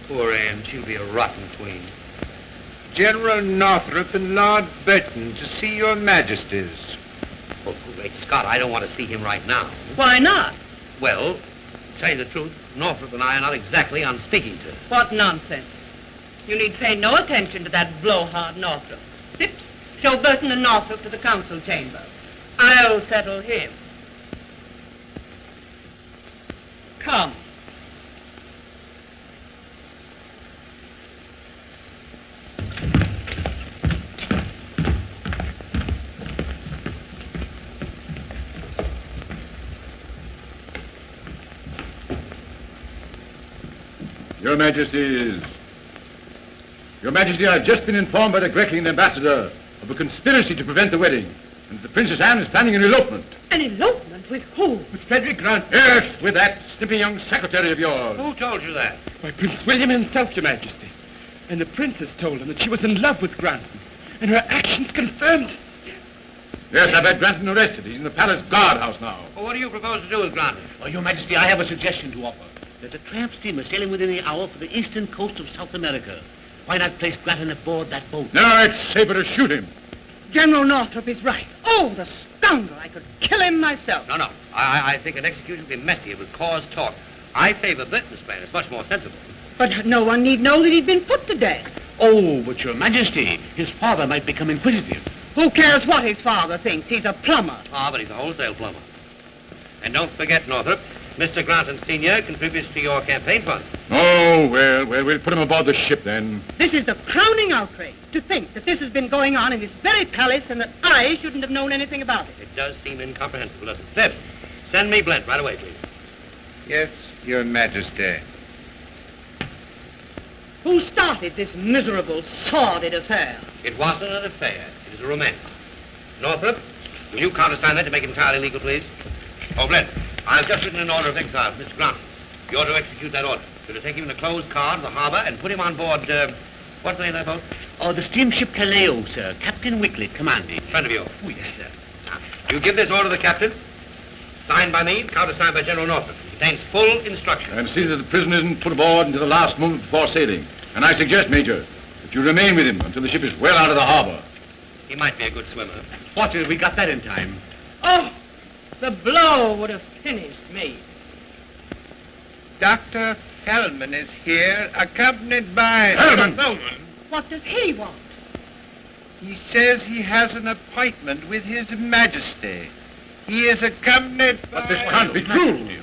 Speaker 7: Poor Anne, she'll be a rotten queen.
Speaker 2: General Northrup and Lord Burton to see your majesties.
Speaker 7: Oh, great Scott, I don't want to see him right now.
Speaker 5: Why not?
Speaker 7: Well, to tell you the truth, Northrup and I are not exactly on speaking terms.
Speaker 5: What nonsense. You need pay no attention to that blowhard Northrup. Phipps, show Burton and Northrup to the council chamber. I'll settle him. Come.
Speaker 3: Your Majesty, I've just been informed by the Grecian ambassador of a conspiracy to prevent the wedding, and the Princess Anne is planning an elopement.
Speaker 5: An elopement? With who?
Speaker 9: With Frederick Granton.
Speaker 3: Yes, with that snippy young secretary of yours.
Speaker 7: Who told you that?
Speaker 9: By Prince William himself, Your Majesty. And the princess told him that she was in love with Granton, and her actions confirmed it.
Speaker 3: Yes, I've had Granton arrested. He's in the palace guardhouse now.
Speaker 7: Well, what do you propose to do with Granton?
Speaker 6: Well, Your Majesty, I have a suggestion to offer. There's a tramp steamer sailing within the hour for the eastern coast of South America. Why not place Granton aboard that boat?
Speaker 3: No, it's safer to shoot him.
Speaker 5: General Northrup is right. Oh, the scoundrel. I could kill him myself.
Speaker 7: No. I think an execution would be messy. It would cause talk. I favor Burton's plan. It's much more sensible.
Speaker 5: But no one need know that he'd been put to death.
Speaker 6: Oh, but Your Majesty, his father might become inquisitive.
Speaker 5: Who cares what his father thinks? He's a plumber.
Speaker 7: Ah, but he's a wholesale plumber. And don't forget, Northrup, Mr. Granton Sr. contributes to your campaign fund.
Speaker 3: Oh, well, we'll put him aboard the ship then.
Speaker 5: This is the crowning outrage, to think that this has been going on in this very palace and that I shouldn't have known anything about it.
Speaker 7: It does seem incomprehensible, doesn't it? Phipps, send me Blent right away, please.
Speaker 2: Yes, Your Majesty.
Speaker 5: Who started this miserable, sordid affair?
Speaker 7: It wasn't an affair. It was a romance. Northrup, will you countersign that to make it entirely legal, please? Oh, Blent, I've just written an order of exile for Mr. Granton. You're to execute that order. You're to take him in a closed car to the harbor and put him on board, what's the name of that boat?
Speaker 6: Oh, the steamship Kaleo, sir. Captain Wicklett commanding.
Speaker 7: Friend of yours.
Speaker 6: Oh, yes, sir.
Speaker 7: Now, you give this order to the captain, signed by me, countersigned by General Northrup. It contains full instructions.
Speaker 3: And see that the prisoner isn't put aboard until the last moment before sailing. And I suggest, Major, that you remain with him until the ship is well out of the harbor.
Speaker 7: He might be a good swimmer.
Speaker 6: Fortunately, we got that in time.
Speaker 5: Oh, the blow would have finished me.
Speaker 2: Dr. Feldman is here, accompanied by...
Speaker 3: Feldman!
Speaker 5: What does he want?
Speaker 2: He says he has an appointment with His Majesty. He is accompanied by...
Speaker 3: But this can't be true.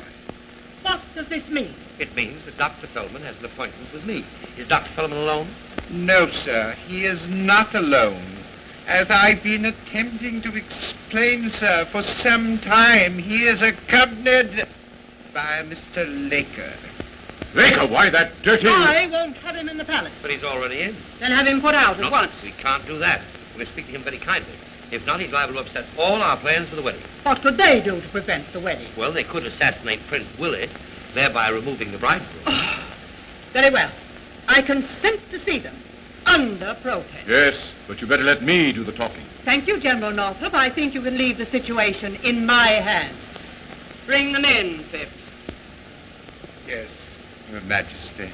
Speaker 5: What does this mean?
Speaker 7: It means that Dr. Feldman has an appointment with me. Is Dr. Feldman alone?
Speaker 2: No, sir, he is not alone. As I've been attempting to explain, sir, for some time, he is accompanied by Mr. Laker.
Speaker 3: Laker, why that dirty...
Speaker 5: I won't have him in the palace.
Speaker 7: But he's already in.
Speaker 5: Then have him put out at
Speaker 7: No,
Speaker 5: once.
Speaker 7: we can't do that. We'll speak to him very kindly. If not, he's liable to upset all our plans for the wedding.
Speaker 5: What could they do to prevent the wedding?
Speaker 7: Well, they could assassinate Prince Willie, thereby removing the bridegroom.
Speaker 5: Very well. I consent to see them. under protest.
Speaker 3: Yes, but you better let me do the talking.
Speaker 5: Thank you, General Northrup. I think you can leave the situation in my hands. Bring them in, Phipps.
Speaker 2: Yes, Your Majesty.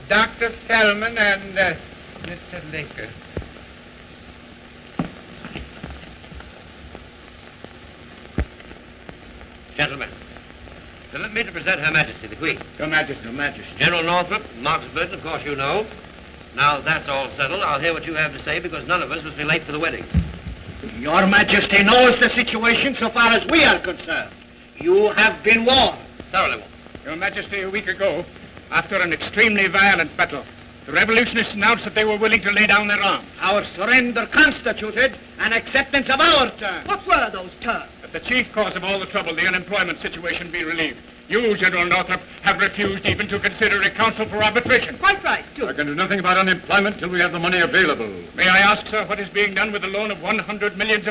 Speaker 2: Dr. Fellman and Mr. Laker.
Speaker 7: Gentlemen, permit me to present Her Majesty, the Queen.
Speaker 3: Your Majesty, Your Majesty.
Speaker 7: General Northrup, Marks Burton, of course you know. Now that's all settled, I'll hear what you have to say because none of us must be late for the wedding.
Speaker 8: Your Majesty knows the situation so far as we are concerned. You have been warned.
Speaker 7: Thoroughly warned.
Speaker 9: Your Majesty, a week ago, after an extremely violent battle, the revolutionists announced that they were willing to lay down their arms.
Speaker 8: Our surrender constituted an acceptance of our terms.
Speaker 5: What were those terms?
Speaker 9: That the chief cause of all the trouble, the unemployment situation, be relieved. You, General Northrup, have refused even to consider a council for arbitration.
Speaker 5: Quite right, too.
Speaker 3: I can do nothing about unemployment till we have the money available.
Speaker 9: May I ask, sir, what is being done with the loan of $100 million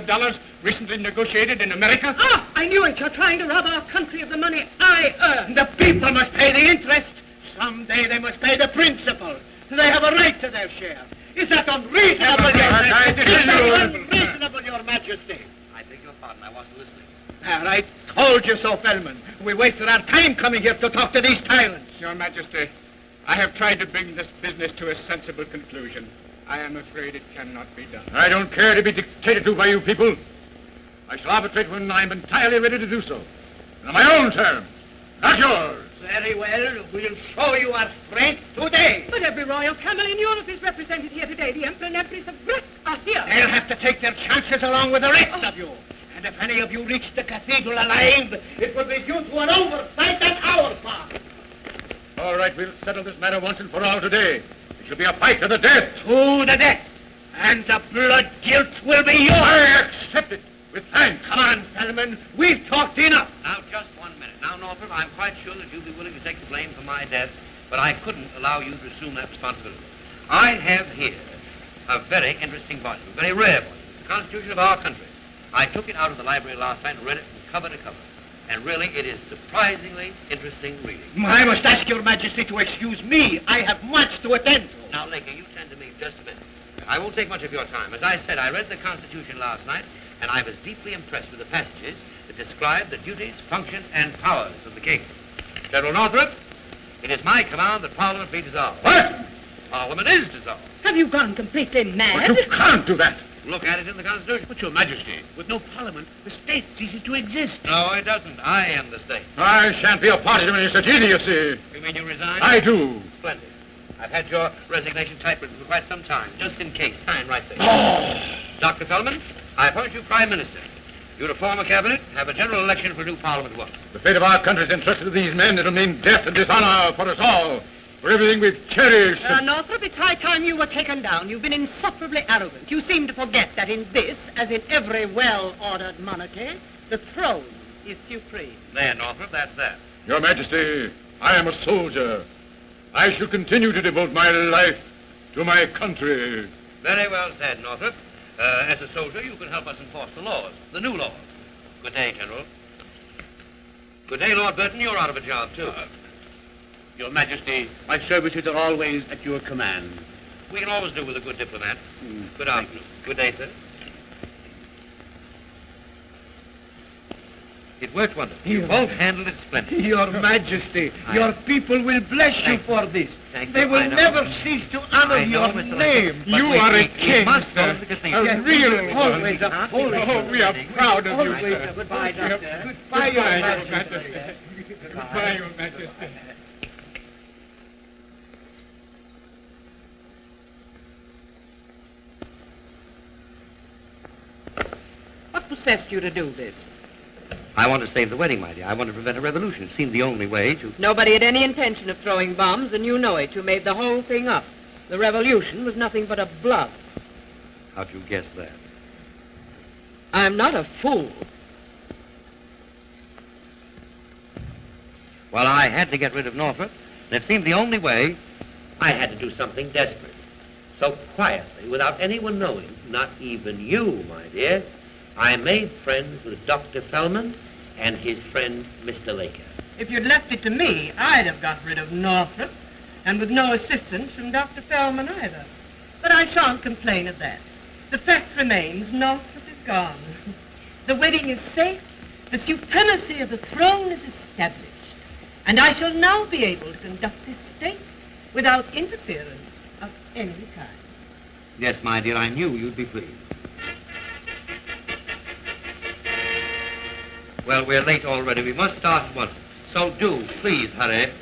Speaker 9: recently negotiated in America?
Speaker 5: Ah, I knew it. You're trying to rob our country of the money I earned.
Speaker 8: The people must pay the interest. Someday they must pay the principal. They have a right to their share. Is that unreasonable, Your Majesty? Is that unreasonable, Your Majesty?
Speaker 7: I beg your pardon, I wasn't listening.
Speaker 8: I told you so, Fellman. We wasted our time coming here to talk to these tyrants.
Speaker 9: Your Majesty, I have tried to bring this business to a sensible conclusion. I am afraid it cannot be done.
Speaker 3: I don't care to be dictated to by you people. I shall arbitrate when I'm entirely ready to do so. And on my own terms, not yours.
Speaker 8: Very well. We'll show you our strength today.
Speaker 5: But every royal family in Europe is represented here today. The Emperor and Empress of Grec are here.
Speaker 8: They'll have to take their chances along with the rest of you. And if any of you reach the cathedral alive, it will be due to an oversight on our part.
Speaker 3: All right, we'll settle this matter once and for all today. It shall be a fight to the death.
Speaker 8: To the death. And the blood guilt will be yours.
Speaker 3: I accept it with thanks.
Speaker 8: Come on, Fellman. We've talked enough.
Speaker 7: Now, just 1 minute. Now, Northrup, I'm quite sure that you'll be willing to take the blame for my death, but I couldn't allow you to assume that responsibility. I have here a very interesting volume, a very rare volume, the Constitution of our country. I took it out of the library last night and read it from cover to cover. And really, it is surprisingly interesting reading.
Speaker 8: I must ask Your Majesty to excuse me. I have much to attend to.
Speaker 7: Now, Laker, you tend to me just a minute. I won't take much of your time. As I said, I read the Constitution last night, and I was deeply impressed with the passages that describe the duties, functions, and powers of the king. General Northrup, it is my command that Parliament be dissolved.
Speaker 3: What?
Speaker 7: Parliament is dissolved.
Speaker 5: Have you gone completely mad?
Speaker 3: But you can't do that.
Speaker 7: Look at it in the Constitution.
Speaker 6: But, Your Majesty, with no Parliament, the state ceases to exist.
Speaker 7: No, it doesn't. I am the state.
Speaker 3: I shan't be a party to any such idiocy.
Speaker 7: You mean you resign?
Speaker 3: I do.
Speaker 7: Splendid. I've had your resignation typewritten for quite some time, just in case. Sign right there.
Speaker 3: Oh.
Speaker 7: Dr. Fellman, I appoint you Prime Minister. You to form a cabinet, have a general election for a new Parliament once.
Speaker 3: The fate of our country is entrusted to these men. It'll mean death and dishonor for us all. For everything we've cherished.
Speaker 5: Northrup, it's high time you were taken down. You've been insufferably arrogant. You seem to forget that in this, as in every well-ordered monarchy, the throne is supreme.
Speaker 7: There, Northrup, that's that.
Speaker 3: Your Majesty, I am a soldier. I shall continue to devote my life to my country.
Speaker 7: Very well said, Northrup. As a soldier, you can help us enforce the laws, the new laws. Good day, General. Good day, Lord Burton. You're out of a job, too.
Speaker 6: Your Majesty, my services are always at your command.
Speaker 7: We can always do with a good diplomat. Good afternoon. Good day, sir. It worked wonderfully. You both handled it splendidly.
Speaker 8: Your Majesty, your people will bless you for this. They will never cease to honor your name.
Speaker 9: You are a king,
Speaker 7: must
Speaker 9: sir.
Speaker 7: go to the cathedral.
Speaker 9: A real
Speaker 8: Always
Speaker 9: one.
Speaker 8: a holy.
Speaker 9: Oh, we are proud of you,
Speaker 8: Always
Speaker 9: sir.
Speaker 8: a goodbye, Doctor.
Speaker 9: Goodbye, Your Majesty. Goodbye, Your Majesty.
Speaker 5: What possessed you to do this?
Speaker 7: I want to save the wedding, my dear. I want to prevent a revolution. It seemed the only way to...
Speaker 5: Nobody had any intention of throwing bombs, and you know it. You made the whole thing up. The revolution was nothing but a bluff.
Speaker 7: How'd you guess that?
Speaker 5: I'm not a fool.
Speaker 7: Well, I had to get rid of Northrup, and it seemed the only way. I had to do something desperate. So quietly, without anyone knowing, not even you, my dear, I made friends with Dr. Fellman and his friend, Mr. Laker.
Speaker 5: If you'd left it to me, I'd have got rid of Northrup, and with no assistance from Dr. Fellman either. But I shan't complain of that. The fact remains, Northrup is gone. The wedding is safe, the supremacy of the throne is established, and I shall now be able to conduct this state without interference of any kind.
Speaker 7: Yes, my dear, I knew you'd be pleased. Well, we're late already. We must start at once. So do, please, hurry,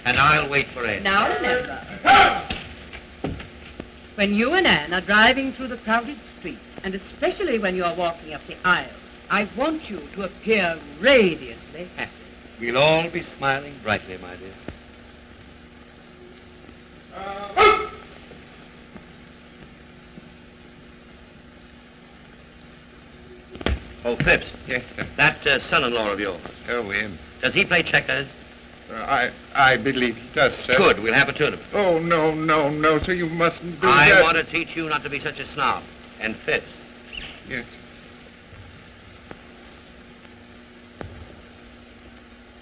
Speaker 7: and I'll wait for Ed.
Speaker 5: Now remember, when you and Anne are driving through the crowded streets, and especially when you're walking up the aisle, I want you to appear radiantly happy.
Speaker 7: We'll all be smiling brightly, my dear. Oh, Phipps.
Speaker 2: Yes, sir.
Speaker 7: That son-in-law of yours,
Speaker 2: Oh, him.
Speaker 7: does he play checkers?
Speaker 2: I believe he does, sir.
Speaker 7: Good, we'll have a tournament.
Speaker 2: Oh, no, sir, you mustn't do
Speaker 7: I
Speaker 2: that.
Speaker 7: want to teach you not to be such a snob. And Phipps,
Speaker 2: Yes.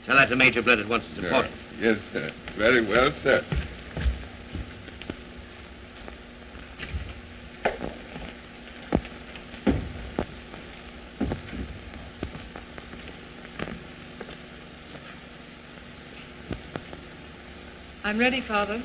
Speaker 7: tell that to Major Blend at once. It's important.
Speaker 2: Yes, sir. Very well, sir.
Speaker 4: I'm ready, Father.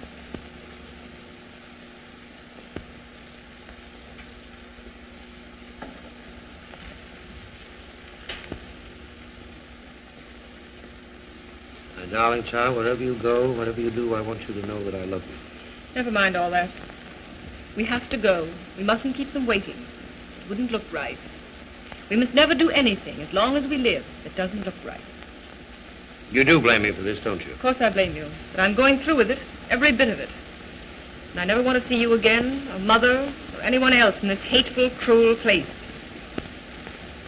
Speaker 7: My darling child, wherever you go, whatever you do, I want you to know that I love you.
Speaker 4: Never mind all that. We have to go. We mustn't keep them waiting. It wouldn't look right. We must never do anything, as long as we live, that doesn't look right.
Speaker 7: You do blame me for this, don't you?
Speaker 4: Of course I blame you, but I'm going through with it, every bit of it. And I never want to see you again, or Mother, or anyone else in this hateful, cruel place.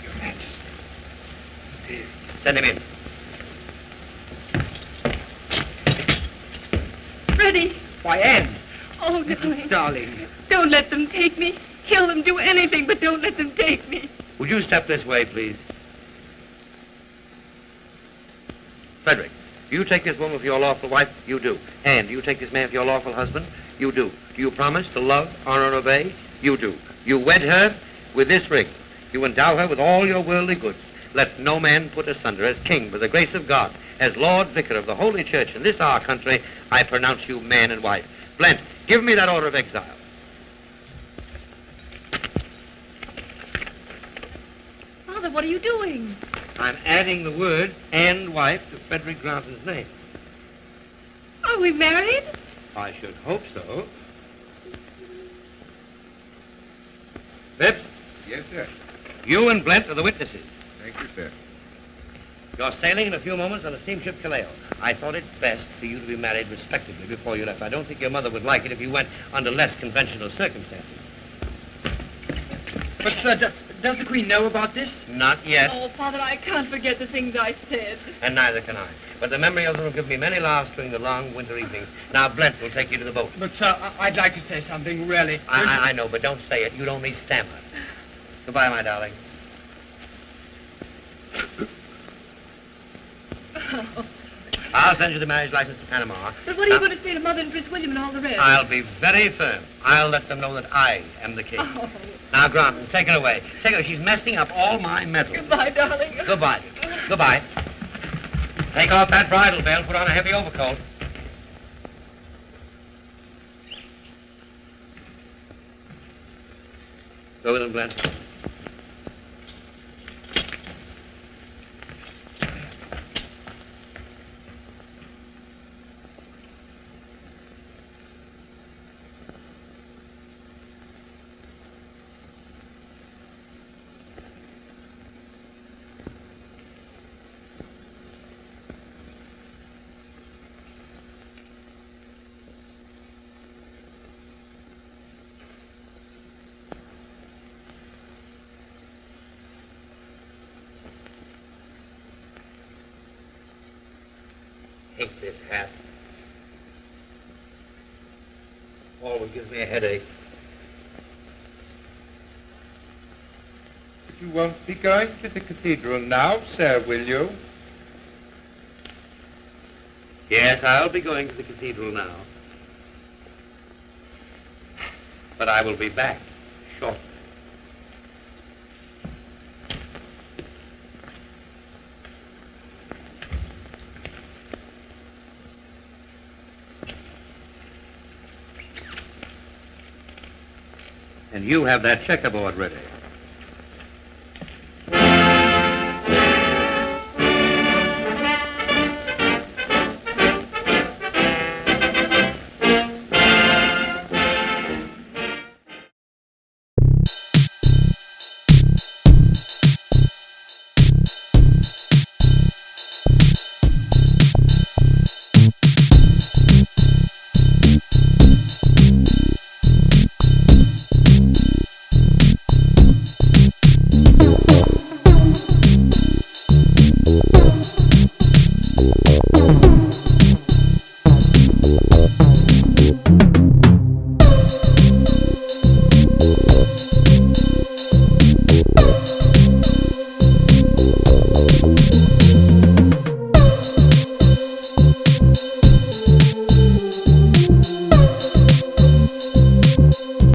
Speaker 2: Your Majesty.
Speaker 7: Send him in.
Speaker 4: Freddie!
Speaker 1: Why, Anne.
Speaker 4: Oh, darling.
Speaker 1: Darling.
Speaker 4: Don't let them take me. Kill them, do anything, but don't let them take me.
Speaker 7: Would you step this way, please? Frederick, do you take this woman for your lawful wife? You do. And do you take this man for your lawful husband? You do. Do you promise to love, honor, and obey? You do. You wed her with this ring. You endow her with all your worldly goods. Let no man put asunder. As king, by the grace of God, as Lord Vicar of the Holy Church in this our country, I pronounce you man and wife. Blent, give me that order of exile.
Speaker 4: Father, what are you doing?
Speaker 7: I'm adding the word and wife to Frederick Granton's name.
Speaker 4: Are we married?
Speaker 7: I should hope so. Phipps,
Speaker 2: Yes, sir.
Speaker 7: you and Blent are the witnesses.
Speaker 2: Thank you, sir.
Speaker 7: You're sailing in a few moments on the steamship Kaleo. I thought it best for you to be married respectably before you left. I don't think your mother would like it if you went under less conventional circumstances.
Speaker 1: But, sir, does the Queen know about this?
Speaker 7: Not yet,
Speaker 4: Oh, Father, I can't forget the things I said.
Speaker 7: and neither can I. But the memory of them will give me many laughs during the long winter evenings. Now, Blent will take you to the boat.
Speaker 1: But, sir, I'd like to say something, really.
Speaker 7: I know, but don't say it. You'd only stammer. Goodbye, my darling. I'll send you the marriage license to Panama.
Speaker 4: But what are you going to say to Mother and Prince William and all the rest?
Speaker 7: I'll be very firm. I'll let them know that I am the king.
Speaker 4: Oh.
Speaker 7: Now, Granton, take her away. Take her. She's messing up all my medals.
Speaker 4: Goodbye, darling.
Speaker 7: Goodbye. Goodbye. Take off that bridle veil. Put on a heavy overcoat. Go with him, Blent. Hate this hat. Always gives me a headache.
Speaker 2: Did You won't be going to the cathedral now, sir, will you?
Speaker 7: Yes, I'll be going to the cathedral now. But I will be back shortly. And you have that checkerboard ready.